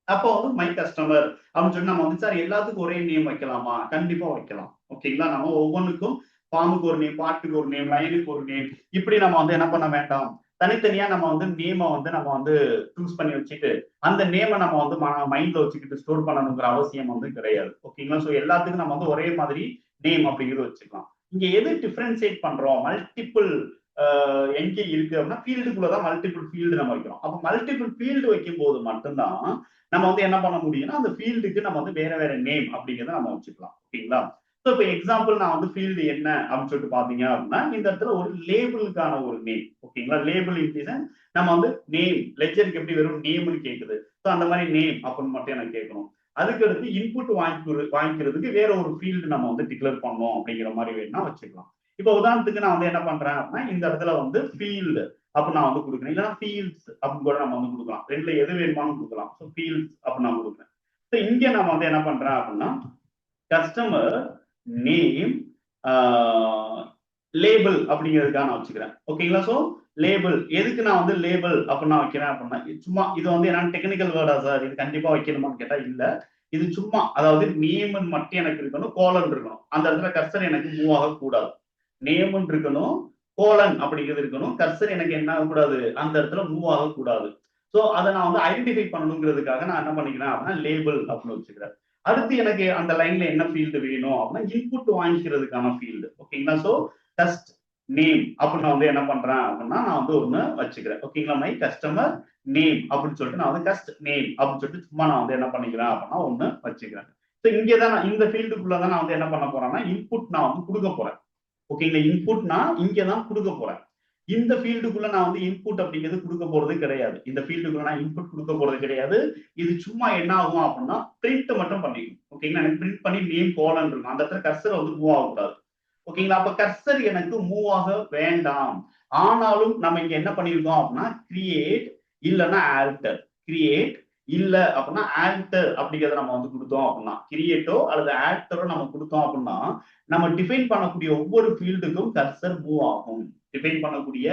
அப்போ வந்து மை கஸ்டமர் அப்படின்னு சொல்லி நம்ம வந்து சார் எல்லாத்துக்கும் ஒரே நேம் வைக்கலாமா, கண்டிப்பா வைக்கலாம். ஓகேங்களா? நம்ம ஒவ்வொன்றுக்கும் ஃபார்முக்கு ஒரு நேம், பார்ட்டுக்கு ஒரு நேம், லைனுக்கு ஒரு நேம், இப்படி நம்ம வந்து என்ன பண்ண வேண்டாம், தனித்தனியா நம்ம வந்து நேமை வந்து நம்ம வந்து சூஸ் பண்ணி வச்சுட்டு அந்த நேமை நம்ம வந்து மைண்ட்ல வச்சுக்கிட்டு ஸ்டோர் பண்ணணுங்கிற அவசியம் வந்து கிடையாது. ஓகேங்களா? ஸோ எல்லாத்துக்கும் நம்ம வந்து ஒரே மாதிரி நேம் அப்படிங்கிறது வச்சுக்கலாம். இங்க எது டிஃபரன்சியேட் பண்றோம், மல்டிபிள் எங்கே இருக்கு அப்படின்னா ஃபீல்டுக்குள்ளதான் மல்டிபிள் ஃபீல்டு நம்ம வைக்கிறோம். அப்ப மல்டிபிள் ஃபீல்டு வைக்கும் போது மட்டும்தான் நம்ம வந்து என்ன பண்ண முடியும்னா அந்த ஃபீல்டுக்கு நம்ம வந்து வேற வேற நேம் அப்படிங்கிறத நம்ம வச்சுக்கலாம். ஓகேங்களா? ஸோ இப்போ எக்ஸாம்பிள் நான் வந்து ஃபீல்டு என்ன அப்படின்னு சொல்லிட்டு பாத்தீங்க அப்படின்னா இந்த இடத்துல ஒரு லேபிளுக்கான ஒரு நேம். ஓகேங்களா, லேபிள் இன்க்ளீசன் நம்ம வந்து நேம் லெஜருக்கு எப்படி வெறும் நேம்னு கேக்குது. ஸோ அந்த மாதிரி நேம் அப்படின்னு மட்டும் எனக்கு கேட்கணும். அதுக்கு அடுத்து இன்புட் வாங்கிக்கிறதுக்கு வேற ஒரு ஃபீல்டு நம்ம வந்து டிக்ளேர் பண்ணோம் அப்படிங்கிற மாதிரி வேணா வச்சுக்கலாம். இப்போ உதாரணத்துக்கு நான் வந்து என்ன பண்றேன் அப்படின்னா இந்த இடத்துல வந்து ஃபீல்டு அப்படின்னு நான் வந்து கொடுக்குறேன், இல்லைன்னா ஃபீல்ட்ஸ் அப்படின்னு கூட நம்ம வந்து கொடுக்கலாம். ரெண்டுல எது வேணுமானு கொடுக்கலாம். ஸோ ஃபீல்ட்ஸ் அப்படின்னு நான் கொடுக்குறேன். ஸோ இங்க நம்ம வந்து என்ன பண்றேன் அப்படின்னா கஸ்டமர் நேம் லேபிள் அப்படிங்கிறதுக்காக நான் வச்சுக்கிறேன். ஓகேங்களா, ஸோ லேபிள் எதுக்கு நான் வந்து லேபிள் அப்படின்னு நான் வைக்கிறேன் அப்படின்னா சும்மா இது வந்து என்னன்னு டெக்னிக்கல் வேர்டா சார் இது கண்டிப்பா வைக்கணுமான்னு கேட்டா இல்ல, இது சும்மா அதாவது நேம் மட்டும் எனக்கு இருக்கணும், கோலன் இருக்கணும். அந்த இடத்துல கர்சர் எனக்கு மூவ் ஆகக்கூடாது. நேம் இருக்கணும், கோலன் அப்படிங்கிறது இருக்கணும், கர்சர் எனக்கு என்ன ஆகக்கூடாது அந்த இடத்துல மூவ் ஆகக்கூடாது. ஸோ அதை நான் வந்து ஐடென்டிஃபை பண்ணணுங்கிறதுக்காக நான் என்ன பண்ணிக்கிறேன் அப்படின்னா லேபிள் அப்படின்னு வச்சுக்கிறேன். அடுத்து எனக்கு அந்த லைன்ல என்ன ஃபீல்டு வேணும் அப்படின்னா இன்புட் வாங்கிக்கிறதுக்கான ஃபீல்டு. ஓகேங்களா, ஸோ டஸ்ட் நேம் அப்படின்னு நான் வந்து என்ன பண்றேன் அப்படின்னா நான் வந்து ஒண்ணு வச்சுக்கிறேன். ஓகேங்களா, மை கஸ்டமர் நேம் அப்படின்னு சொல்லிட்டு நான் வந்து கஸ்ட் நேம் அப்படின்னு சொல்லிட்டு சும்மா நான் வந்து என்ன பண்ணிக்கிறேன் அப்படின்னா ஒண்ணு வச்சுக்கிறேன். ஸோ இங்கேதான் இந்த ஃபீல்டுக்குள்ளதான் நான் வந்து என்ன பண்ண போறேன்னா இன்புட் நான் வந்து கொடுக்க போறேன். ஓகேங்களா, இன்புட் நான் இங்கதான் கொடுக்க போறேன். இந்த ஃபீல்டுக்குள்ள நான் வந்து இன்புட் அப்படிங்கிறது கொடுக்க போறது கிடையாது. இந்த ஃபீல்டுக்குள்ள நான் இன்புட் கொடுக்க போறது கிடையாது. இது சும்மா என்ன ஆகும் அப்படின்னா பிரிண்ட் மட்டும் பண்ணிக்கணும். ஓகேங்களா, எனக்கு பிரிண்ட் பண்ணி நேம் கோலன் இருக்கும். அந்த இடத்துல கர்சர் வந்து மூவ் ஆகக்கூடாது. ஓகேங்களா, அப்ப கர்சர் எனக்கு மூவ் ஆக வேண்டாம். ஆனாலும் நம்ம இங்க என்ன பண்ணிருக்கோம் அப்படின்னா கிரியேட் இல்லைன்னா ஆல்டர், கிரியேட் இல்ல அப்படின்னா ஆல்டர் அப்படிங்கிறத நம்ம வந்து கொடுத்தோம் அப்படின்னா கிரியேட்டோ அல்லது ஆல்டரோ நம்ம கொடுத்தோம் அப்படின்னா நம்ம டிஃபைன் பண்ணக்கூடிய ஒவ்வொரு ஃபீல்டுக்கும் கர்சர் மூவ் ஆகும். டிஃபைன் பண்ணக்கூடிய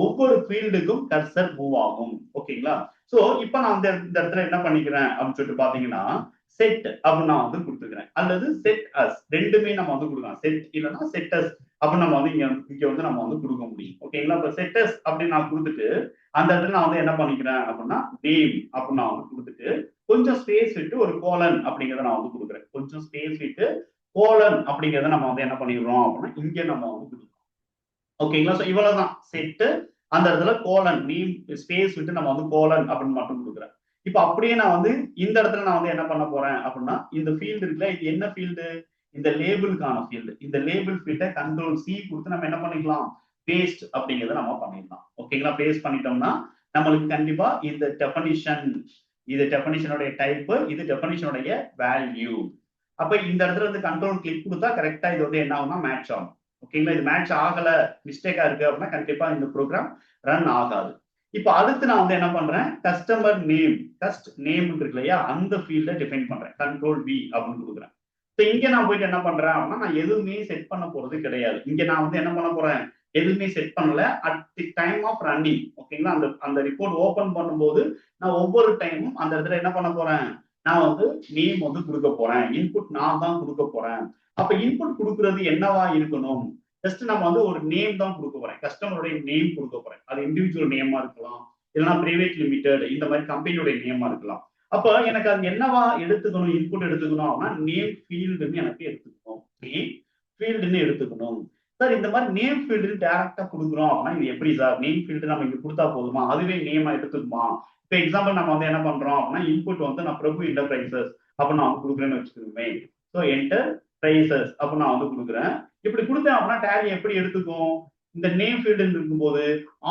ஒவ்வொரு ஃபீல்டுக்கும் கர்சர் மூவ் ஆகும். ஓகேங்களா, சோ இப்போ நான் இந்த இடத்துல என்ன பண்ணிக்கிறேன் அப்படின்னு சொல்லிட்டு பாத்தீங்கன்னா செட் அப்படின்னு நான் வந்து கொடுத்துக்கிறேன், அல்லது செட் அஸ் ரெண்டுமே நம்ம வந்து கொடுக்கலாம். செட் இல்லைன்னா செட் அஸ் அப்படின்னு நம்ம வந்து இங்க வந்து நம்ம வந்து கொடுக்க முடியும். ஓகேங்களா, இப்போ செட் அஸ் அப்படின்னு நான் கொடுத்துட்டு அந்த இடத்துல நான் வந்து என்ன பண்ணிக்கிறேன் அப்படின்னா நேம் அப்படின்னு நான் வந்து கொடுத்துட்டு கொஞ்சம் ஸ்பேஸ் விட்டு ஒரு கோலன் அப்படிங்கிறத நான் வந்து கொடுக்குறேன். கொஞ்சம் ஸ்பேஸ் விட்டு கோலன் அப்படிங்கிறத நம்ம வந்து என்ன பண்ணிடுறோம் அப்படின்னா இங்க நம்ம வந்து கொடுக்குறோம். ஓகேங்களா, ஸோ இவ்வளவுதான் செட்டு. அந்த இடத்துல கோலன் நேம் ஸ்பேஸ் விட்டு நம்ம வந்து கோலன் அப்படின்னு மட்டும் கொடுக்குறேன். இப்போ அப்படியே நான் வந்து இந்த இடத்துல நான் வந்து என்ன பண்ண போறேன் அப்படின்னா இந்த ஃபீல்டு இருக்குல்ல, இது என்ன ஃபீல்டு, இந்த லேபிளுக்கான ஃபீல்டு. இந்த லேபிள் ஃபீல்டை கண்ட்ரோல் சி கொடுத்து நம்ம என்ன பண்ணிக்கலாம் பேஸ்ட் அப்படிங்கிறத நம்ம பண்ணிடலாம். ஓகேங்களா, பேஸ்ட் பண்ணிட்டோம்னா நம்மளுக்கு கண்டிப்பா இந்த டெஃபனிஷன், இது டெஃபனிஷனுடைய டைப், இது டெஃபனிஷனுடைய வேல்யூ. அப்ப இந்த இடத்துல வந்து கண்ட்ரோல் கிளிக் கொடுத்தா கரெக்டா இது வந்து என்ன ஆகும்னா மேட்ச் ஆகும். ஓகேங்களா, இது மேட்ச் ஆகல மிஸ்டேக்கா இருக்கு அப்படின்னா கண்டிப்பா இந்த ப்ரோக்ராம் ரன் ஆகாது. இப்போ அடுத்து நான் வந்து என்ன பண்றேன் கஸ்டமர் நேம், கஸ்ட் நேம் இருக்கு இல்லையா அந்த ஃபீல்டை டிஃபைன் பண்றேன், கண்ட்ரோல் வி அப்படின்னு கொடுக்குறேன். ஸோ இங்க நான் போயிட்டு என்ன பண்றேன் அப்படின்னா நான் எதுவுமே செட் பண்ண போறது கிடையாது. இங்க நான் வந்து என்ன பண்ண போறேன் எதுவுமே செட் பண்ணல at the time of running. ஓகேங்களா, அந்த ரிப்போர்ட் ஓபன் பண்ணும்போது நான் ஒவ்வொரு டைமும் அந்த இடத்துல என்ன பண்ண போறேன் நான் வந்து நேம் வந்து கொடுக்க போறேன், இன்புட் நான் தான் கொடுக்க போறேன். அப்ப இன்புட் கொடுக்கறது என்னவா இருக்கணும், ஜஸ்ட் நம்ம வந்து ஒரு நேம் தான் கொடுக்க போறேன், கஸ்டமருடைய நேம் கொடுக்க போறேன். அது இண்டிவிஜுவல் நேமா இருக்கலாம், இல்லைன்னா பிரைவேட் லிமிடெட் இந்த மாதிரி கம்பெனியோட நேமா இருக்கலாம். அப்ப எனக்கு அது என்னவா எடுத்துக்கணும் இன்புட் எடுத்துக்கணும் அப்படின்னா நேம் ஃபீல்டுன்னு எனக்கு எடுத்துக்கணும், நேம் ஃபீல்டுன்னு எடுத்துக்கணும். சார் இந்த மாதிரி நேம் ஃபீல்டு டைரக்டா கொடுக்குறோம் அப்படின்னா இது எப்படி சார், நேம் ஃபீல்டு நம்ம இங்க கொடுத்தா போதுமா, அதுவே நேமா எடுத்துக்குமா? இப்போ எக்ஸாம்பிள் நம்ம வந்து என்ன பண்றோம் அப்படின்னா இன்புட் வந்து நான் பிரபு என்டர்பிரைசஸ் அப்படின்னு நான் வந்து கொடுக்குறேன்னு வச்சுக்கோங்க. ஸோ என்டர் பிரைசஸ் அப்படின்னு நான் வந்து கொடுக்குறேன். இப்படி கொடுத்தேன் அப்படின்னா டேலி எப்படி எடுத்துக்கும், இந்த நேம் ஃபீல்டு இருக்கும்போது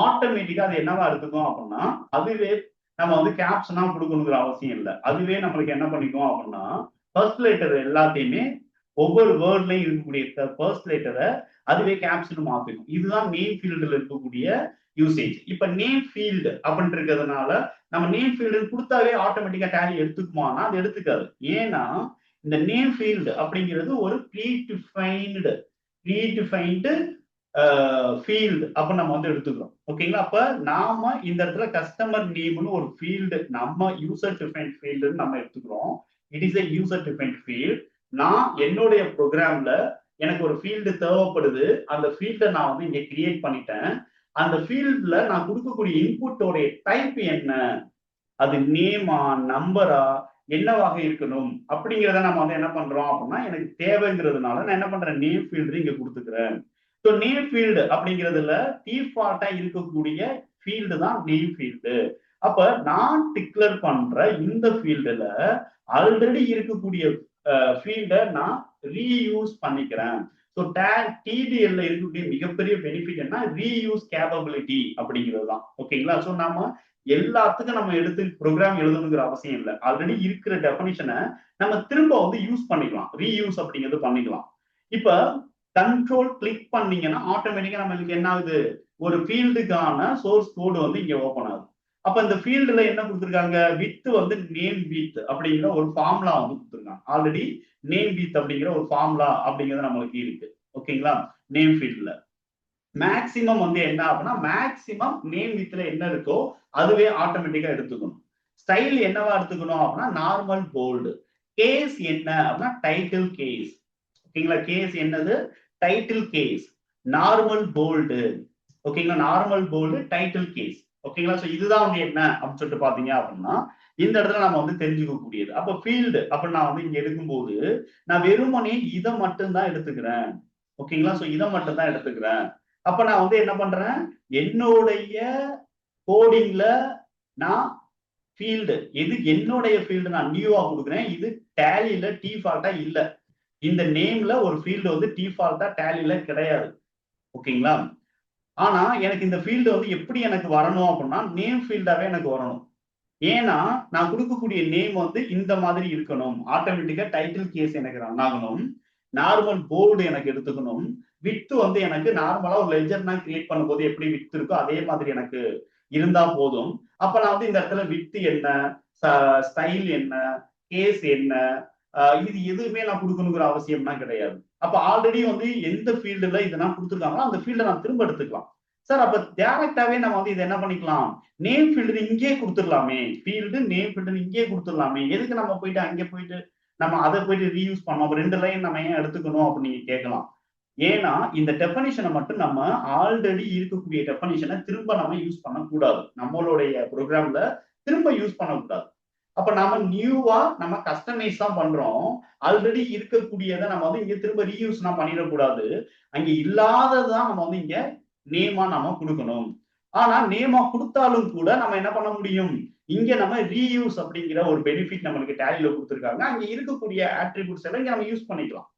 ஆட்டோமேட்டிக்கா அது என்னவா எடுத்துக்கும் அப்படின்னா அதுவே நம்ம வந்து கேப்ஷனா கொடுக்கணுங்கிற அவசியம் இல்லை. அதுவே நம்மளுக்கு என்ன பண்ணிக்கும் அப்படின்னா ஃபர்ஸ்ட் லெட்டர் எல்லாத்தையுமே ஒவ்வொரு வேர்ட்லையும் இருக்கக்கூடிய ஃபர்ஸ்ட் லெட்டரை அதுவே கேப்ஷன் மாத்திக்கும். இதுதான் நேம் ஃபீல்டுல இருக்கக்கூடிய யூசேஜ். இப்ப நேம் ஃபீல்டு அப்படின்னு இருக்கிறதுனால நம்ம நேம் ஃபீல்டு கொடுத்தாவே ஆட்டோமேட்டிக்கா டேலி எடுத்துக்குமானா அது எடுத்துக்காது. ஏன்னா இந்த நேம் ஃபீல்டு அப்படிங்கிறது ஒரு ப்ரீடிஃபைன்டு ஃபீல்டு அப்படின்னு நம்ம வந்து எடுத்துக்கிறோம். ஓகேங்களா, அப்ப நாம இந்த இடத்துல கஸ்டமர் நேம்னு ஒரு ஃபீல்டு நம்ம யூசர் டிஃபைன்ட் ஃபீல்டுன்னு நம்ம எடுத்துக்கிறோம். It is a user defined field. நான் என்னுடைய ப்ரோக்ராம்ல எனக்கு ஒரு ஃபீல்டு தேவைப்படுது, அந்த ஃபீல்டை நான் வந்து இங்க கிரியேட் பண்ணிட்டேன். அந்த ஃபீல்ட்ல நான் கொடுக்கக்கூடிய இன்புட்டோடைய டைப் என்ன, அது நேமா நம்பரா என்னவாக இருக்கணும் அப்படிங்கிறத நம்ம வந்து என்ன பண்றோம் அப்படின்னா எனக்கு தேவைங்கிறதுனால நான் என்ன பண்றேன் நேம் ஃபீல்டு இங்க கொடுத்துக்கிறேன். ஸோ நேம் ஃபீல்டு அப்படிங்கிறதுல டிஃபால்ட்டா இருக்கக்கூடிய ஃபீல்டு தான் நேம் ஃபீல்டு. அப்ப நான் டிக்ளேர் பண்ற இந்த ஃபீல்டுல ஆல்ரெடி இருக்கக்கூடிய ஃபீல்டை நான் ரீயூஸ் பண்ணிக்கிறேன். ஸோ டிடிஎல்ல இருக்கக்கூடிய மிகப்பெரிய பெனிஃபிட் என்ன, ரீயூஸ் கேப்பபிலிட்டி அப்படிங்கிறது தான். ஓகேங்களா? ஸோ நாம எல்லாத்துக்கும் நம்ம எடுத்து ப்ரோக்ராம் எழுதணுங்கிற அவசியம் இல்லை. ஆல்ரெடி இருக்கிற டெஃபினிஷனை நம்ம திரும்ப வந்து யூஸ் பண்ணிக்கலாம். ரீயூஸ் அப்படிங்கிறது பண்ணிக்கலாம். இப்ப கண்ட்ரோல் கிளிக் பண்ணீங்கன்னா ஆட்டோமேட்டிக்கா நம்மளுக்கு என்ன ஆகுது, ஒரு ஃபீல்டுக்கான சோர்ஸ் கோடு வந்து இங்க ஓபன் ஆகுது. அப்ப இந்த ஃபீல்டுல என்ன கொடுத்துருக்காங்க, வித் வந்து நேம் வித் அப்படிங்கிற ஒரு ஃபார்முலா வந்து கொடுத்துருக்காங்க. ஆல்ரெடி நேம் வித் அப்படிங்கிற ஒரு ஃபார்முலா அப்படிங்கிறது நம்மளுக்கு இருக்கு. ஓகேங்களா? நேம் ஃபீல்ட்ல மேக்சிமம் வந்து என்ன அப்படின்னா, மேக்சிமம் நேம் வித்ல என்ன இருக்கோ அதுவே ஆட்டோமேட்டிக்கா எடுத்துக்கணும். ஸ்டைல் என்னவா எடுத்துக்கணும் அப்படின்னா நார்மல் போல்டு. கேஸ் என்ன அப்படின்னா டைட்டில் கேஸ். ஓகேங்களா? கேஸ் என்னது, டைட்டில் கேஸ். Normal bold. ஓகேங்களா? Normal bold title case. ஓகேங்களா? சோ இதுதான் வந்து என்ன அப்படின்னு சொல்லிட்டு பாத்தீங்க அப்படின்னா இந்த இடத்துல நம்ம வந்து தெரிஞ்சுக்க கூடியது. அப்ப ஃபீல்டு அப்படின்னு நான் வந்து இங்க எடுக்கும்போது நான் வெறுமனே இதை மட்டும் தான் எடுத்துக்கிறேன். ஓகேங்களா? சோ இதை மட்டும் தான் எடுத்துக்கிறேன். அப்ப நான் வந்து என்ன பண்றேன், என்னுடைய கோடிங்ல நான் ஃபீல்டு எது என்னுடைய ஃபீல்டு நான் நியூவா கொடுக்குறேன். இது டேலியில டிஃபால்ட்டா இல்ல. இந்த நேம்ல ஒரு ஃபீல்டு வந்து டிஃபால்ட்டா டேலியில கிடையாது. ஓகேங்களா? ஆனா எனக்கு இந்த ஃபீல்டு வந்து எப்படி எனக்கு வரணும் அப்படின்னா நேம் ஃபீல்டாவே எனக்கு வரணும். ஏன்னா நான் கொடுக்கக்கூடிய நேம் வந்து இந்த மாதிரி இருக்கணும். ஆட்டோமேட்டிக்கா டைட்டில் கேஸ் எனக்கு ரன் ஆகணும். நார்மல் போல்டு எனக்கு எடுத்துக்கணும். வித் வந்து எனக்கு நார்மலா ஒரு லெஜர் நான் கிரியேட் பண்ணும்போது எப்படி வித் இருக்கோ அதே மாதிரி எனக்கு இருந்தா போதும். அப்ப நான் வந்து இந்த இடத்துல வித் என்ன, ஸ்டைல் என்ன, கேஸ் என்ன, இது எதுவுமே நான் கொடுக்கணுங்கிற அவசியம்னா கிடையாது. அப்ப ஆல்ரெடி வந்து எந்த ஃபீல்டுல இதை நான் கொடுத்துருக்காங்களோ அந்த ஃபீல்டை நான் திரும்ப எடுத்துக்கலாம். சார் அப்ப டைரக்டாவே நம்ம வந்து இதை என்ன பண்ணிக்கலாம், நேம் ஃபீல்டு இங்கே கொடுத்துடலாமே. ஃபீல்டு நேம் ஃபீல்டு இங்கே கொடுத்துடலாமே. எதுக்கு நம்ம போயிட்டு அங்கே போயிட்டு நம்ம அதை போயிட்டு ரீயூஸ் பண்ணோம். 2 லைன் நம்ம ஏன் எடுத்துக்கணும் அப்படின்னு நீங்க கேட்கலாம். ஏன்னா இந்த டெஃபனிஷனை மட்டும் நம்ம ஆல்ரெடி இருக்கக்கூடிய டெஃபனிஷனை திரும்ப நம்ம யூஸ் பண்ணக்கூடாது. நம்மளுடைய ப்ரோக்ராம்ல திரும்ப யூஸ் பண்ணக்கூடாது. அப்ப நாம நியூவா நம்ம கஸ்டமைஸ் தான் பண்றோம். ஆல்ரெடி இருக்கக்கூடியதை நம்ம வந்து இங்க திரும்ப ரீயூஸ் நான் பண்ணிடக்கூடாது. அங்க இல்லாததான் நம்ம வந்து இங்க நேமா நம்ம கொடுக்கணும். ஆனா நேமா கொடுத்தாலும் கூட நம்ம என்ன பண்ண முடியும், இங்க நம்ம ரீயூஸ் அப்படிங்கிற ஒரு பெனிஃபிட் நம்மளுக்கு டேலியில கொடுத்துருக்காங்க. அங்க இருக்கக்கூடிய ஆட்ரிபியூட்ஸ் எல்லாம் இங்க நம்ம யூஸ் பண்ணிக்கலாம்.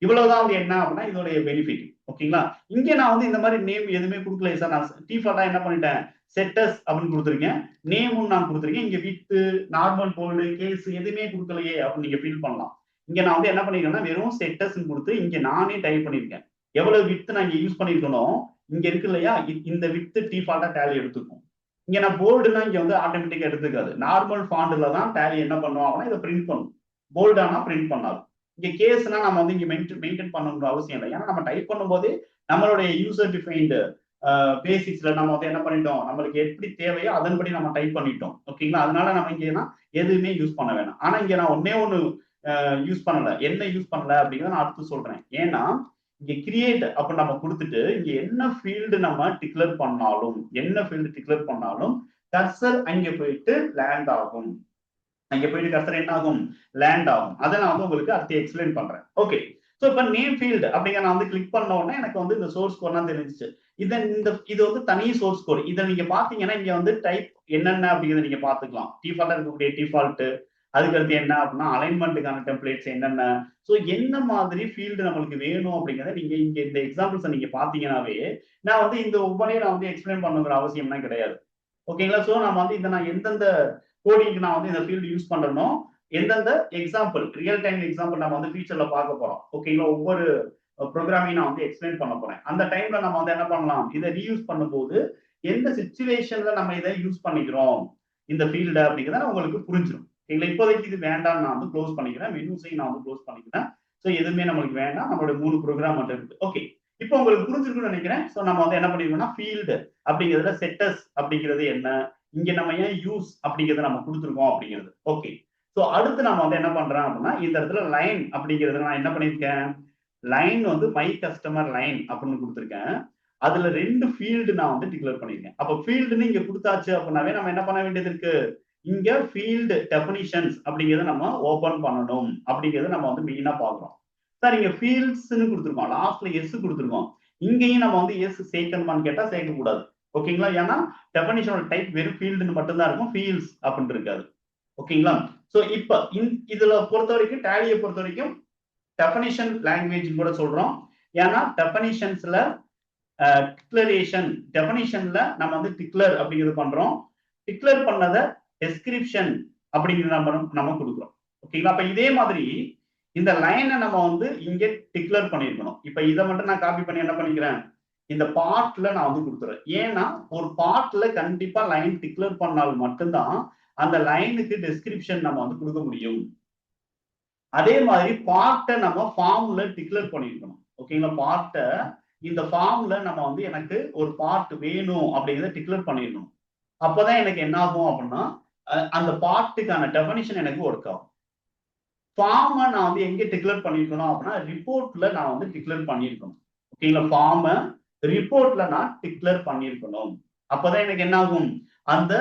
இவ்வளவுதான் வந்து என்ன அப்படின்னா இதோடைய பெனிஃபிட். ஓகேங்களா? இங்க நான் வந்து இந்த மாதிரி நேம் எதுவுமே கொடுக்கல சார். நான் டிஃபால்ட்டா என்ன பண்ணிட்டேன், செட்டஸ் அப்படின்னு கொடுத்துருக்கேன். நேமும் நான் கொடுத்துருக்கேன். இங்க வித், நார்மல் போல்டு, கேஸ் எதுவுமே கொடுக்கலையே அப்படின்னு நீங்க ஃபீல் பண்ணலாம். இங்க நான் வந்து என்ன பண்ணிருக்கேன்னா வெறும் செட்டஸ் கொடுத்து இங்க நானே டைப் பண்ணிருக்கேன். எவ்வளவு வித் நான் இங்க யூஸ் பண்ணிருக்கணும், இங்க இருக்கு இல்லையா, இந்த வித் டிஃபால்ட்டா டேலி எடுத்துக்கும். இங்க நான் போல்டுனா இங்க வந்து ஆட்டோமேட்டிக்கா எடுத்துக்காது. நார்மல் ஃபாண்ட்ல தான் டேலி என்ன பண்ணுவோம் அப்படின்னா இதை பிரிண்ட் பண்ணும். போல்டானா பிரிண்ட் பண்ணாது. இங்க கேஸ்னா நம்ம வந்து இங்க மெயின்டைன் பண்ணணுங்கிற அவசியம் இல்லை. ஏன்னா நம்ம டைப் பண்ணும்போது நம்மளுடைய யூசர் டிஃபைன்டு பேசிக்ஸ்ல நம்ம வந்து என்ன பண்ணிட்டோம், நம்மளுக்கு எப்படி தேவையோ அதன்படி நம்ம டைப் பண்ணிட்டோம். ஓகேங்களா? அதனால நம்ம இங்கன்னா எதுவுமே யூஸ் பண்ண வேணாம். ஆனா இங்க நான் ஒன்னே ஒண்ணு யூஸ் பண்ணல. என்ன யூஸ் பண்ணல அப்படிங்கிறத நான் அடுத்து சொல்றேன். ஏன்னா இங்க கிரியேட் அப்ப நம்ம கொடுத்துட்டு இங்க என்ன ஃபீல்டு நம்ம டிக்ளேர் பண்ணாலும் கர்சர் அங்க போயிட்டு லேண்ட் ஆகும். அங்க போயிட்டு கர்சர் என்ன ஆகும், லேண்ட் ஆகும். அதை நான் வந்து உங்களுக்கு அடுத்து எக்ஸ்பிளைன் பண்றேன். ஓகே. ஸோ இப்ப நேம் ஃபீல்டு அப்படிங்கிற நான் வந்து கிளிக் பண்ண உடனே எனக்கு வந்து இந்த சோர்ஸ் கோட்லாம் தெரிஞ்சிச்சு. இது வந்து தனி சோர்ஸ் கோட். இதை நீங்க பாத்தீங்கன்னா இங்க வந்து டைப் என்னென்ன அப்படிங்கிறத நீங்க பாத்துக்கலாம். டிஃபால்ட்டா இருக்கக்கூடிய டிஃபால்ட், அதுக்கடுத்து என்ன அப்படின்னா அலைன்மெண்ட்டுக்கான டெம்ப்ளேட்ஸ் என்னென்ன, ஸோ என்ன மாதிரி ஃபீல்டு நம்மளுக்கு வேணும் அப்படிங்கிறத நீங்க இங்க இந்த எக்ஸாம்பிள்ஸை நீங்க பாத்தீங்கன்னாவே நான் வந்து இந்த ஒவ்வொன்றையும் நான் வந்து எக்ஸ்பிளைன் பண்ணுங்கிற அவசியம்லாம் கிடையாது. ஓகேங்களா? ஸோ நம்ம வந்து இதை நான் எந்தெந்த கோடிங்க்கு நான் வந்து இந்த ஃபீல்டு யூஸ் பண்றேனோ எந்தெந்த எக்ஸாம்பிள் ரியல் டைம் எக்ஸாம்பிள் நம்ம வந்து ஃபியூச்சர்ல பார்க்க போறோம். ஓகேங்களா? ஒவ்வொரு ப்ரோக்ராமையும் நான் வந்து எக்ஸ்பிளைன் பண்ண போறேன். அந்த டைம்ல நம்ம வந்து என்ன பண்ணலாம், இதை ரீயூஸ் பண்ணும்போது எந்த சிச்சுவேஷன்ல நம்ம இதை யூஸ் பண்ணிக்கிறோம் இந்த ஃபீல்டு அப்படிங்கிறத உங்களுக்கு புரிஞ்சிடும். ஓகேங்களா? இப்போதைக்கு இது வேண்டாம், நான் வந்து க்ளோஸ் பண்ணிக்கிறேன். மெனுஸையும் நான் வந்து க்ளோஸ் பண்ணிக்கிறேன். ஸோ எதுவுமே நம்மளுக்கு வேண்டாம். நம்மளுடைய 3 ப்ரோக்ராம் மட்டும் இருக்கு. ஓகே, இப்போ உங்களுக்கு புரிஞ்சிருக்குன்னு நினைக்கிறேன். ஸோ நம்ம வந்து என்ன பண்ணிருக்கோம்னா ஃபீல்டு அப்படிங்கிறதுல செட்டஸ் அப்படிங்கிறது என்ன, இங்க நம்ம ஏன் யூஸ் அப்படிங்கிறத நம்ம கொடுத்துருக்கோம் அப்படிங்கிறது. ஓகே. ஸோ அடுத்து நம்ம வந்து என்ன பண்றோம் அப்படின்னா இந்த இடத்துல லைன் அப்படிங்கிறது நான் என்ன பண்ணிருக்கேன், லைன் வந்து மை கஸ்டமர் லைன் அப்படின்னு கொடுத்துருக்கேன். அதுல 2 ஃபீல்டு நான் வந்து டிக்ளேர் பண்ணிருக்கேன். அப்ப ஃபீல்டுன்னு இங்க கொடுத்தாச்சு அப்படின்னாவே நம்ம என்ன பண்ண வேண்டியது இருக்கு, இங்க ஃபீல்டு டெஃபினிஷன்ஸ் அப்படிங்கிறத நம்ம ஓபன் பண்ணணும் அப்படிங்கிறத நம்ம வந்து மெயினா பாக்குறோம். சார் இங்க ஃபீல்ட்ஸ்ன்னு கொடுத்துருக்கோம், லாஸ்ட்ல எஸ் கொடுத்துருக்கோம். இங்கேயும் நம்ம வந்து எஸ் சேர்க்கணுமான்னு கேட்டா சேர்க்க கூடாது. ஓகேங்களா? ஏன்னா டெஃபினிஷனோட டைப் வெறும் ஃபீல்டுன்னு மட்டும்தான் இருக்கும், ஃபீல்ட்ஸ் அப்படின்னு இருக்காது. ஓகேங்களா? சோ இப்ப இதுல பொறுத்த வரைக்கும் டேலியை பொறுத்த வரைக்கும் டெஃபனிஷன் லாங்குவேஜ் கூட சொல்றோம். ஏன்னா டெஃபனிஷன்ஸ்ல டிக்ளரேஷன், டெஃபனிஷன்ல நம்ம வந்து டிக்ளர் அப்படிங்கிறது பண்றோம். டிக்ளர் பண்ணத டெஸ்கிரிப்ஷன் அப்படிங்கிறது நம்ம கொடுக்குறோம். ஓகேங்களா? அப்ப இதே மாதிரி இந்த லைனை நம்ம வந்து இங்க டிக்ளர் பண்ணிருக்கணும். இப்ப இதை மட்டும் நான் காப்பி பண்ணி என்ன பண்ணிக்கிறேன், இந்த பார்ட்ல நான் வந்து கொடுத்துறேன். ஏன்னா ஒரு பார்ட்ல கண்டிப்பா லைன் டிக்ளர் பண்ணால் மட்டும்தான் அந்த லைனுக்கு டெஸ்கிரிப்ஷன் நம்ம வந்து கொடுக்க முடியும். அதே மாதிரி பார்ட்டை நம்ம ஃபார்ம்ல டிக்ளர் பண்ணிருக்கணும். ஓகேங்களா? பார்ட்டை இந்த ஃபார்ம்ல நம்ம வந்து எனக்கு ஒரு பார்ட் வேணும் அப்படிங்கிறத டிக்ளர் பண்ணிடணும். அப்பதான் எனக்கு என்ன ஆகும் அப்படின்னா அந்த பார்ட்டுக்கான டெஃபனிஷன் எனக்கு ஒர்க் ஆகும். ஃபார்மை நான் வந்து எங்க டிக்ளர் பண்ணிருக்கணும் அப்படின்னா ரிப்போர்ட்ல நான் வந்து டிக்ளர் பண்ணிருக்கணும். ஓகேங்களா? ஃபார்மை ரிப்போர்ட்ல நான் டிக்ளர் பண்ணிருக்கணும். அப்பதான் எனக்கு என்ன ஆகும், அந்த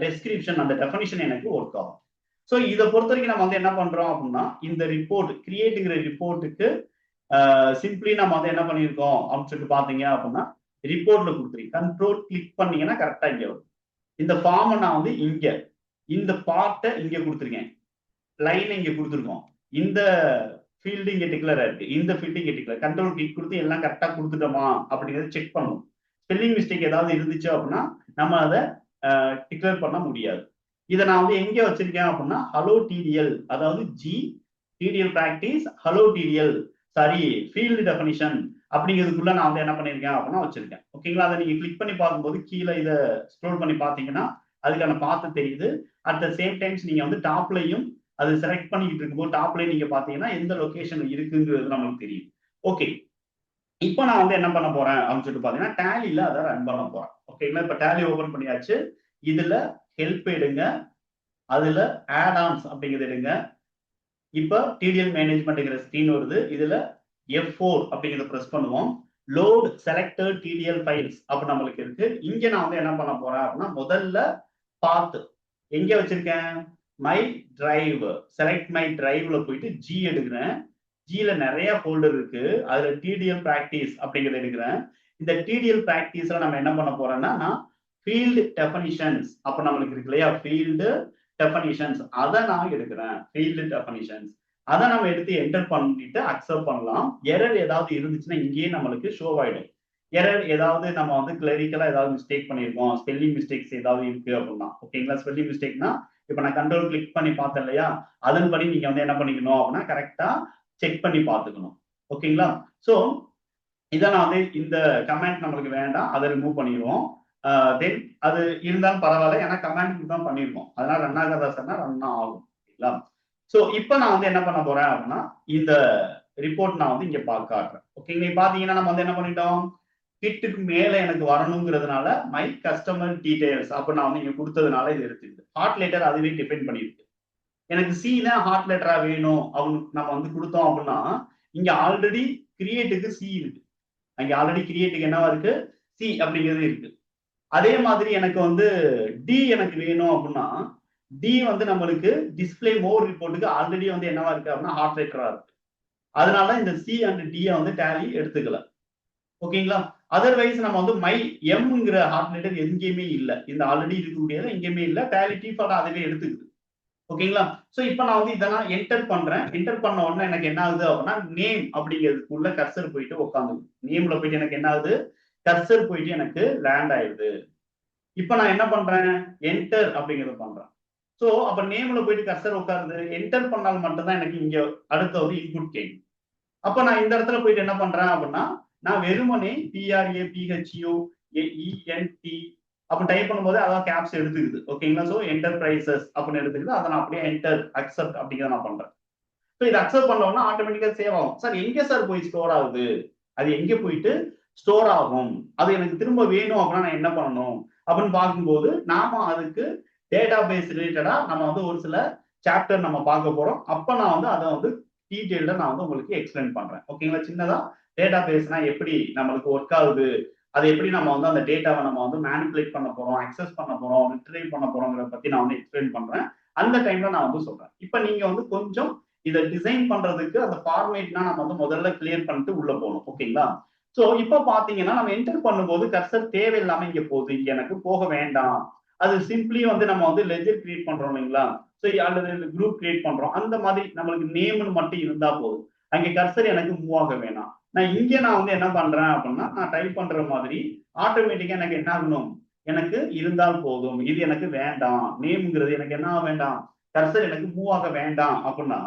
டெஸ்கிரிப்ஷன், அந்த டெஃபனிஷன் எனக்கு ஒர்க் ஆகும். ஸோ இதை பொறுத்த வரைக்கும் நம்ம வந்து என்ன பண்றோம் அப்படின்னா இந்த ரிப்போர்ட் கிரியேட்டுங்கிற ரிப்போர்ட்டுக்கு சிம்பிளி நம்ம வந்து என்ன பண்ணியிருக்கோம் அப்படின்னு சொல்லிட்டு பாத்தீங்க அப்படின்னா ரிப்போர்ட்ல கொடுத்துருக்கீங்க. கண்ட்ரோல் கிளிக் பண்ணீங்கன்னா கரெக்டா இங்க வரும். இந்த ஃபார்மை நான் வந்து இங்க இந்த பார்ட்டை இங்க கொடுத்துருக்கேன், லைன் இங்க கொடுத்துருக்கோம், இந்த ஃபீல்டு இங்க டிக்ளர் ஆயிருக்கு, இந்த ஃபீல்டு இங்க டிக்ளர். கண்ட்ரோல் கிளிக் கொடுத்து எல்லாம் கரெக்டா கொடுத்துட்டோமா அப்படிங்கிறத செக் பண்ணணும். ஸ்பெல்லிங் மிஸ்டேக் ஏதாவது இருந்துச்சு அப்படின்னா நம்ம அதை டிக்ளேர் பண்ண முடியாது. இதை நான் வந்து எங்க வச்சிருக்கேன் அப்படின்னா ஹலோ டிடிஎல், அதாவது G TDL practice hello TDL sorry field definition அப்படிங்கிறதுக்குள்ள நான் வந்து என்ன பண்ணிருக்கேன் அப்படின்னா வச்சிருக்கேன். ஓகேங்களா? அதை நீங்க கிளிக் பண்ணி பார்க்கும்போது கீழே இதை ஸ்க்ரோல் பண்ணி பார்த்தீங்கன்னா அதுக்கான பார்த்து தெரியுது. அட் த சேம் டைம்ஸ் நீங்க வந்து டாப்லையும் அது செலக்ட் பண்ணிக்கிட்டு இருக்கும்போது டாப்லையும் நீங்க பாத்தீங்கன்னா எந்த லொகேஷன் இருக்குங்கிறது நமக்கு தெரியும். ஓகே, இப்போ நான் வந்து என்ன பண்ண போறேன் அப்படின்னு சொல்லிட்டு பாத்தீங்கன்னா டேலியில அதை ரன் பண்ண போறேன். ஓகேங்களா? இப்ப டேலி ஓபன் பண்ணியாச்சு. இதுல ஹெல்ப் எடுங்க, அதுல ஆட் ஆன்ஸ் அப்படிங்கிறது எடுங்க. இப்ப டிடிஎல் மேனேஜ்மெண்ட்ங்கிற ஸ்கிரீன் வருது. இதுல F4 அப்படிங்கிறத பிரஸ் பண்ணுவோம். லோட் செலக்டட் டிடிஎல் ஃபைல்ஸ் அப்படி நம்மளுக்கு இருக்கு. இங்க நான் வந்து என்ன பண்ண போறேன் அப்படின்னா முதல்ல பாத் எங்க வச்சிருக்கேன், மை டிரைவ், செலக்ட் மை டிரைவ்ல போயிட்டு ஜி எடுக்கிறேன். ஜில நிறைய ஃபோல்டர் இருக்கு, அதுல டிடிஎல் பிராக்டிஸ் அப்படிங்கிறத எடுக்கிறேன். இந்த டிடிஎல் பிராக்டிஸ்ல நம்ம என்ன பண்ண போறோம்னா நான் ஃபீல்டு டெஃபனிஷன்ஸ் அப்ப நம்மளுக்கு இருக்கு இல்லையா, ஃபீல்டு டெஃபனிஷன்ஸ் அதை நான் எடுக்கிறேன். ஃபீல்டு டெஃபனிஷன்ஸ் அதை நம்ம எடுத்து என்டர் பண்ணிட்டு அக்செப்ட் பண்ணலாம். எரர் ஏதாவது இருந்துச்சுன்னா இங்கேயே நம்மளுக்கு ஷோ ஆயிடும். எரர் ஏதாவது நம்ம வந்து கிளரிக்கலா ஏதாவது மிஸ்டேக் பண்ணிருக்கோம், ஸ்பெல்லிங் மிஸ்டேக்ஸ் ஏதாவது இருக்கு அப்படின்னா. ஓகேங்களா? ஸ்பெல்லிங் மிஸ்டேக்னா இப்ப நான் கண்ட்ரோல் கிளிக் பண்ணி பார்த்தேன் இல்லையா, அதன்படி நீங்க வந்து என்ன பண்ணிக்கணும் அப்படின்னா கரெக்டா செக் பண்ணி பார்த்துக்கணும். ஓகேங்களா? சோ இதை நான் வந்து இந்த கமெண்ட் நம்மளுக்கு வேண்டாம், அதை ரிமூவ் பண்ணிடுவோம். தென் அது இருந்தாலும் பரவாயில்ல, ஏன்னா கமெண்ட் தான் பண்ணிருக்கோம், அதனால ரன் ஆகாதா சார்னா ரன் ஆகும். ஓகேங்களா? சோ இப்ப நான் வந்து என்ன பண்ண போறேன் அப்படின்னா இந்த ரிப்போர்ட் நான் வந்து இங்க காட்டுறேன். ஓகேங்களா? பாத்தீங்கன்னா நம்ம வந்து என்ன பண்ணிட்டோம், கிட்டுக்கு மேல எனக்கு வரணுங்கிறதுனால மை கஸ்டமர் டீடைல்ஸ் அப்ப நான் வந்து இங்க கொடுத்ததுனால இது எடுத்துக்குது. ஹாட் லெட்டர் அதுவே டிபெண்ட் பண்ணிருக்கு. எனக்கு சி தான் ஹாட் லெட்டரா வேணும் அவனுக்கு நம்ம வந்து கொடுத்தோம் அப்படின்னா இங்க ஆல்ரெடி கிரியேட்டுக்கு சி இருக்கு, அங்க ஆல்ரெடி கிரியேட்டுக்கு என்னவா இருக்கு, சி அப்படிங்கிறது இருக்கு. அதே மாதிரி எனக்கு வந்து டி எனக்கு வேணும் அப்படின்னா டி வந்து நம்மளுக்கு டிஸ்பிளே மோர் ரிப்போர்ட்டுக்கு ஆல்ரெடி வந்து என்னவா இருக்கு அப்படின்னா ஹாட் லெட்டரா இருக்கு. அதனால இந்த சி அண்ட் டி வந்து டேலி எடுத்துக்கல. ஓகேங்களா? அதர்வைஸ் நம்ம வந்து மை எம்ங்கிற ஹாட் லெட்டர் எங்கேயுமே இல்ல, இந்த ஆல்ரெடி இருக்கக்கூடியது எங்கேயுமே இல்ல, டேலி டிஃபால்ட்டா அதுவே எடுத்துக்குது. ஓகேங்களா? சோ இப்போ நான் வந்து இதெல்லாம் என்டர் பண்றேன். என்டர் பண்ண உடனே எனக்கு என்ன ஆகுது அப்படின்னா நேம் அப்படிங்கிறதுக்குள்ள கர்சர் போயிட்டு உட்காந்து நேம்ல போயிட்டு எனக்கு என்ன ஆகுது, கர்சர் போயிட்டு எனக்கு லேண்ட் ஆயிடுது. இப்போ நான் என்ன பண்றேன், என்டர் அப்படிங்கிறத பண்றேன். சோ அப்ப நேம்ல போயிட்டு கர்சர் உட்காருது, என்டர் பண்ணால் மட்டும்தான் எனக்கு இங்க அடுத்த ஒரு இன்புட் கேட்கும். அப்ப நான் இந்த இடத்துல போயிட்டு என்ன பண்றேன் அப்படின்னா நான் வெறுமனே PRAPHUENT அப்ப டைப் பண்ணும்போது அதான் கேப்ஸ் எடுத்துக்குது. ஓகேங்களா? சோ என்டர்பிரைசஸ் அப்படின்னு எடுத்துக்குது. அதை நான் அப்படியே என்டர் அக்செப்ட் அப்படிங்கிறத நான் பண்றேன். ஸோ இதை அக்செப்ட் பண்ணோம்னா ஆட்டோமேட்டிக்கா சேவ் ஆகும். சார் எங்க சார் போய் ஸ்டோர் ஆகுது, அது எங்க போயிட்டு ஸ்டோர் ஆகும், அது எனக்கு திரும்ப வேணும் அப்படின்னா நான் என்ன பண்ணணும் அப்படின்னு பார்க்கும்போது நாம அதுக்கு டேட்டா பேஸ் ரிலேட்டடா நம்ம வந்து ஒரு சில சாப்டர் நம்ம பார்க்க போறோம். அப்ப நான் வந்து அதை வந்து டீட்டெயில்டா நான் வந்து உங்களுக்கு எக்ஸ்பிளைன் பண்றேன். ஓகேங்களா? சின்னதா டேட்டா பேஸ்னா எப்படி நம்மளுக்கு ஒர்க் ஆகுது, அது எப்படி நம்ம வந்து அந்த டேட்டாவை நம்ம வந்து மேனிபுலேட் பண்ண போறோம், அக்சஸ் பண்ண போறோம், ரிட்ரைவ் பண்ண போறோங்கிறத பத்தி நான் வந்து எக்ஸ்பிளைன் பண்றேன். அந்த டைம்ல நான் வந்து சொல்றேன். இப்ப நீங்க வந்து கொஞ்சம் இதை டிசைன் பண்றதுக்கு அந்த ஃபார்மேட்னா நம்ம வந்து முதல்ல கிளியர் பண்ணிட்டு உள்ள போகணும். ஓகேங்களா? சோ இப்ப பாத்தீங்கன்னா நம்ம என்டர் பண்ணும்போது கர்சர் தேவையில்லாம இங்க போகுது, இங்க எனக்கு போக வேண்டாம் அது சிம்பிளி வந்து நம்ம வந்து லெஜர் கிரியேட் பண்றோம் இல்லைங்களா, ஸோ அல்லது குரூப் கிரியேட் பண்றோம், அந்த மாதிரி நம்மளுக்கு நேம்னு மட்டும் இருந்தா போதும். அங்கே கர்சர் எனக்கு மூவ் ஆக வேணாம். நான் இங்க நான் வந்து என்ன பண்றேன் அப்படின்னா, நான் டைப் பண்ற மாதிரி ஆட்டோமேட்டிக்கா எனக்கு என்ன ஆகணும், எனக்கு இருந்தால் போதும். இது எனக்கு வேண்டாம், நேம்ங்கிறது எனக்கு என்ன வேண்டாம், கர்சர் எனக்கு மூவ் ஆக வேண்டாம் அப்படின்னா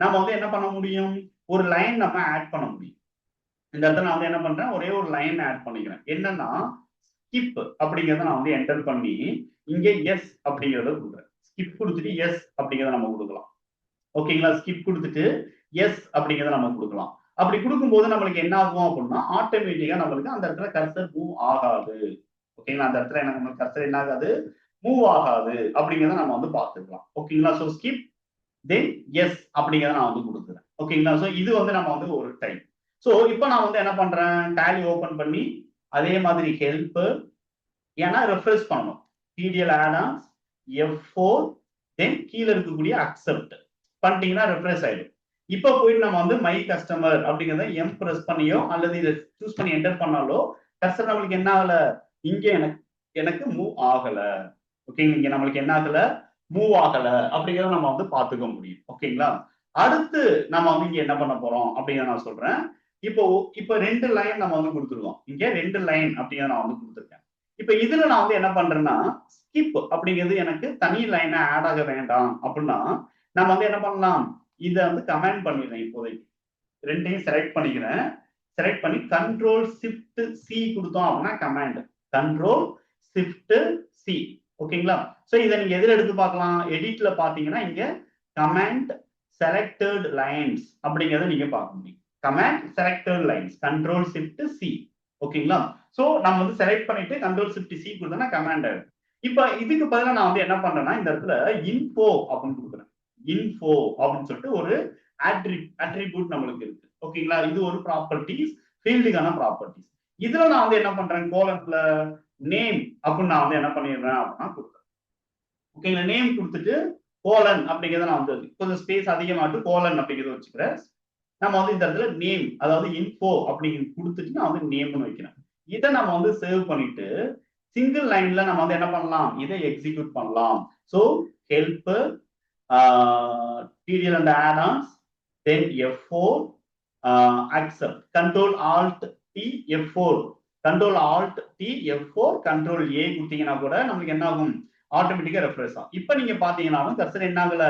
நம்ம வந்து என்ன பண்ண முடியும், ஒரு லைன் நம்ம ஆட் பண்ண முடியும். இந்த இடத்துல நான் வந்து என்ன பண்றேன், ஒரே ஒரு லைன் ஆட் பண்ணிக்கிறேன். என்னன்னா ஸ்கிப் அப்படிங்கிறத நான் வந்து என்டர் பண்ணி இங்க எஸ் அப்படிங்கிறத கொடுக்குறேன். ஸ்கிப் கொடுத்துட்டு எஸ் அப்படிங்கிறத நம்ம கொடுக்கலாம். ஓகேங்களா, ஸ்கிப் கொடுத்துட்டு எஸ் அப்படிங்கிறத நம்ம கொடுக்கலாம். அப்படி கொடுக்கும்போது நம்மளுக்கு என்ன ஆகும் அப்படின்னா ஆட்டோமேட்டிக்கா நம்மளுக்கு அந்த இடத்துல கர்சர் மூவ் ஆகாது. ஓகேங்களா, அந்த இடத்துல எனக்கு நம்மளுக்கு கர்சர் என்ன ஆகாது, மூவ் ஆகாது அப்படிங்கிறத நம்ம வந்து பார்த்துக்கலாம். ஓகேங்களா, ஸோ ஸ்கிப் தென் எஸ் அப்படிங்கிறத நான் வந்து கொடுக்குறேன். ஓகேங்களா, ஸோ இது வந்து நம்ம வந்து ஒரு டைம். ஸோ இப்போ நான் வந்து என்ன பண்றேன், டேலி ஓபன் பண்ணி அதே மாதிரி ஹெல்ப், ஏன்னா ரெஃப்ரெஷ் பண்ணணும், டிடிஎல் ஆடான்ஸ் F4 தென் கீழே இருக்கக்கூடிய அக்செப்ட் பண்ணிட்டீங்கன்னா ரெஃப்ரெஷ் ஆயிடும். இப்போ போயிட்டு நம்ம வந்து மை கஸ்டமர் அப்படிங்கிறத எம் பிரஸ் பண்ணியோ அல்லது இதை சூஸ் பண்ணி என்டர் பண்ணாலோ கஸ்டமர் நம்மளுக்கு என்ன ஆகல, இங்க எனக்கு எனக்கு மூவ் ஆகல. ஓகேங்க, இங்க நம்மளுக்கு என்ன ஆகல, மூவ் ஆகல அப்படிங்கிறத நம்ம வந்து பார்த்துக்க முடியும். ஓகேங்களா, அடுத்து நம்ம வந்து இங்க என்ன பண்ண போறோம் அப்படிங்கிறத நான் சொல்றேன். இப்போ ரெண்டு லைன் நம்ம வந்து கொடுத்துருக்கோம், இங்க ரெண்டு லைன் அப்படிங்கிறத நான் வந்து கொடுத்துருக்கேன். இப்ப இதுல நான் வந்து என்ன பண்றேன்னா ஸ்கிப் அப்படிங்கிறது எனக்கு தனி லைனா ஆட் ஆக வேண்டாம் அப்படின்னா நம்ம வந்து என்ன பண்ணலாம், இதை வந்து கமெண்ட் பண்ணிடுறேன். இப்போதைக்கு ரெண்டையும் செலக்ட் பண்ணிக்கிறேன். செலக்ட் பண்ணி கண்ட்ரோல் ஷிஃப்ட் சி கொடுத்தோம் அப்படின்னா கமாண்ட், கண்ட்ரோல் ஷிஃப்ட் சி. ஓகேங்களா, சோ இதை நீங்க எதுல எடுத்து பார்க்கலாம், எடிட்ல பாத்தீங்கன்னா இங்க கமாண்ட் செலக்டட் லைன்ஸ் அப்படிங்கறத நீங்க பார்க்க முடியும். Command selected lines control shift C. ஓகேங்களா, சோ நம்ம வந்து செலக்ட் பண்ணிட்டு கண்ட்ரோல் ஷிஃப்ட் சி கொடுத்தோம்னா கமாண்ட் ஆயிடும். இப்ப இதுக்கு பதிலா நான் வந்து என்ன பண்றேன்னா இந்த இடத்துல இன்ஃபோ அப்படின்னு கொடுக்குறேன். இன்ஃபோ அப்படின்னு சொல்லிட்டு ஒரு அட்ரிபியூட் நம்மளுக்கு இருக்கு. ஓகேங்களா, இது ஒரு ப்ராப்பர்ட்டிஸ், ஃபீல்டுக்கான ப்ராப்பர்ட்டிஸ். இதுல நான் வந்து என்ன பண்றேன், கோலன்ல நேம் அப்படின்னு நான் வந்து என்ன பண்ணிடுறேன் அப்படின்னா கொடுக்குறேன். ஓகேங்களா, நேம் கொடுத்துட்டு கோலன் அப்படிங்கிறத நான் வந்து கொஞ்சம் ஸ்பேஸ் அதிகமாட்டு கோலன் அப்படிங்கிறத வச்சுக்கிறேன். நம்ம வந்து இந்த இடத்துல நேம் அதாவது இன்ஃபோ அப்படிங்கிறது கொடுத்துட்டு நான் வந்து நேம்னு வைக்கிறேன். இதை நம்ம வந்து சேவ் பண்ணிட்டு சிங்கிள் லைன்ல நம்ம வந்து என்ன பண்ணலாம், இதை எக்ஸிக்யூட் பண்ணலாம். So help TDL and add-ons, then F4 accept, Control Alt T F4, Control Alt T F4, Control A கொடுத்தீங்கன்னா கூட நம்மளுக்கு என்ன ஆகும், ஆட்டோமேட்டிக்கா ரெஃப்ரெஷ் ஆகும். இப்ப நீங்க பாத்தீங்கன்னாலும் கர்சர் என்ன ஆகல,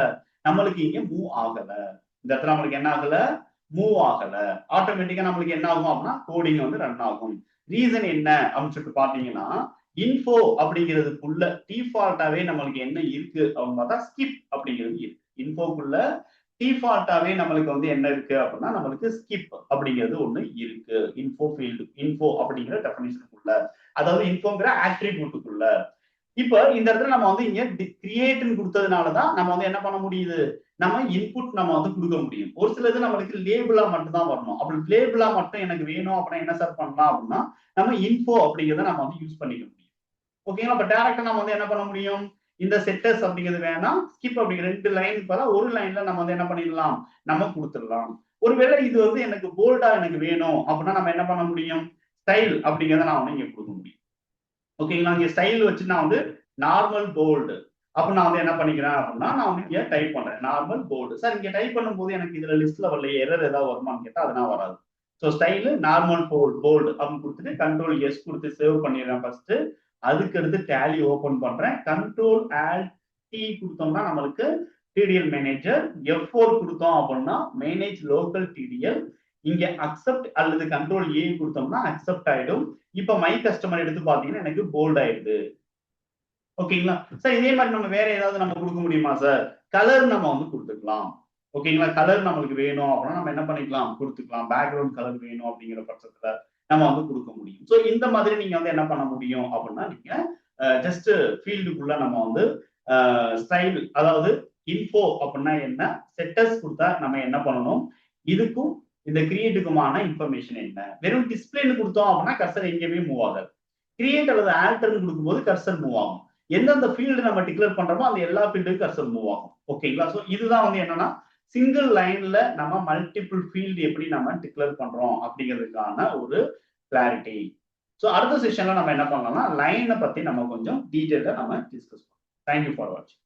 நம்மளுக்கு இங்க மூவ் ஆகல. இந்த இடத்துல நம்மளுக்கு என்ன ஆகல, மூவ் ஆகல. ஆட்டோமேட்டிக்கா நம்மளுக்கு என்ன ஆகும் அப்படின்னா கோடிங் வந்து ரன் ஆகும். ரீசன் என்ன அப்படின்னு சொல்லிட்டு பாத்தீங்கன்னா இன்ஃபோ அப்படிங்கிறதுக்குள்ள டிஃபால்ட்டாவே நம்மளுக்கு என்ன இருக்கு அப்படின்னு பார்த்தா ஸ்கிப் அப்படிங்கிறது இருக்கு. இன்ஃபோக்குள்ள டிஃபால்ட்டாவே நம்மளுக்கு வந்து என்ன இருக்கு அப்படின்னா நம்மளுக்கு ஸ்கிப் அப்படிங்கிறது ஒண்ணு இருக்கு. இன்ஃபோ ஃபீல்டு, இன்ஃபோ அப்படிங்கிற டெஃபினிஷனுக்குள்ள, அதாவது இன்ஃபோங்கிற ஆட்ரிபியூட்டுக்குள்ள. இப்ப இந்த இடத்துல நம்ம வந்து இங்க கிரியேட்னு கொடுத்ததுனாலதான் நம்ம வந்து என்ன பண்ண முடியுது, நம்ம இன்புட் நம்ம வந்து கொடுக்க முடியும். ஒரு சிலது நம்மளுக்கு லேபிளா மட்டும் தான் வரணும். அப்படி லேபிளா மட்டும் எனக்கு வேணும் அப்படின்னா என்ன சார் பண்ணலாம் அப்படின்னா நம்ம இன்ஃபோ அப்படிங்கிறத நம்ம வந்து யூஸ் பண்ணிக்க முடியும். ஓகேங்களா, அப்ப டைரக்டா நம்ம வந்து என்ன பண்ண முடியும், இந்த செட்டர்ஸ் அப்படிங்கிறது வேணாம், ஸ்கிப் அப்படிங்கிற ரெண்டு லைன் பதிலா ஒரு லைன்ல நம்ம வந்து என்ன பண்ணிடலாம், நம்ம கொடுத்துடலாம். ஒருவேளை இது வந்து எனக்கு போல்டா எனக்கு வேணும் அப்படின்னா நம்ம என்ன பண்ண முடியும், ஸ்டைல் அப்படிங்கிறத நான் வந்து இங்க கொடுக்க முடியும். ஓகேங்களா, இங்க ஸ்டைல் வச்சு நான் வந்து நார்மல் போல்டு அப்ப நான் வந்து என்ன பண்ணிக்கிறேன் அப்படின்னா நான் வந்து இங்க டைப் பண்றேன் நார்மல் போல்டு. சார் இங்க டைப் பண்ணும்போது எனக்கு இதுல லிஸ்ட்ல வரல, எரர் ஏதாவது வருமானு கேட்டா அதெல்லாம் வராது. ஸோ ஸ்டைல் நார்மல் போல்டு அப்படின்னு கொடுத்துட்டு கண்ட்ரோல் எஸ் கொடுத்து சேவ் பண்ணிடுறேன் ஃபர்ஸ்ட். அதுக்கு அடுத்து டேலி ஓபன் பண்றேன், கண்ட்ரோல் ஆல்ட் டி கொடுத்தோம்னா நம்மளுக்கு டிடிஎல் மேனேஜர், F4 கொடுத்தோம் அப்படின்னா மேனேஜ் லோக்கல் டிடிஎல். இங்க அக்செப்ட் அல்லது கண்ட்ரோல் ஏ கொடுத்தோம்னா அக்செப்ட் ஆயிடும். இப்ப மை கஸ்டமர் எடுத்து பாத்தீங்கன்னா எனக்கு போல்ட் ஆயிடுது. ஓகேங்களா சார், இதே மாதிரி நம்ம வேற ஏதாவது நம்ம கொடுக்க முடியுமா சார், கலர் நம்ம வந்து கொடுத்துக்கலாம். ஓகேங்களா, கலர் நம்மளுக்கு வேணும் அப்படின்னா நம்ம என்ன பண்ணிக்கலாம் கொடுத்துக்கலாம். பேக்ரவுண்ட் கலர் வேணும் அப்படிங்கிற பட்சத்துல நம்ம வந்து கொடுக்க முடியும். ஸோ இந்த மாதிரி நீங்க வந்து என்ன பண்ண முடியும் அப்படின்னா நீங்க ஜஸ்ட் ஃபீல்டுக்குள்ள நம்ம வந்து ஸ்டைல் அதாவது இன்ஃபோ அப்படின்னா என்ன, செட்டர்ஸ் கொடுத்தா நம்ம என்ன பண்ணணும், இதுக்கும் இந்த கிரியேட்டுக்குமான இன்ஃபர்மேஷன் என்ன. வெறும் டிஸ்பிளேன்னு கொடுத்தோம் அப்படின்னா கர்சர் எங்கேயுமே மூவ் ஆகாது. கிரியேட் அல்லது ஆல்டர்னு கொடுக்கும்போது கர்சர் மூவ் ஆகும். எந்தெந்த ஃபீல்டு நம்ம டிக்ளேர் பண்றோமோ அந்த எல்லா ஃபீல்டுக்கும் கர்சர் மூவ் ஆகும். ஓகேங்களா, ஸோ இதுதான் வந்து என்னன்னா சிங்கிள் லைன்ல நம்ம மல்டிபிள் ஃபீல்டு எப்படி நம்ம டிக்ளேர் பண்றோம் அப்படிங்கிறதுக்கான ஒரு கிளாரிட்டி. ஸோ அடுத்த செஷன்ல நம்ம என்ன பண்ணலாம்னா லைனை பத்தி நம்ம கொஞ்சம் டீட்டெயிலாக நம்ம டிஸ்கஸ் பண்ணலாம். தேங்க்யூ ஃபார் வாட்சிங்.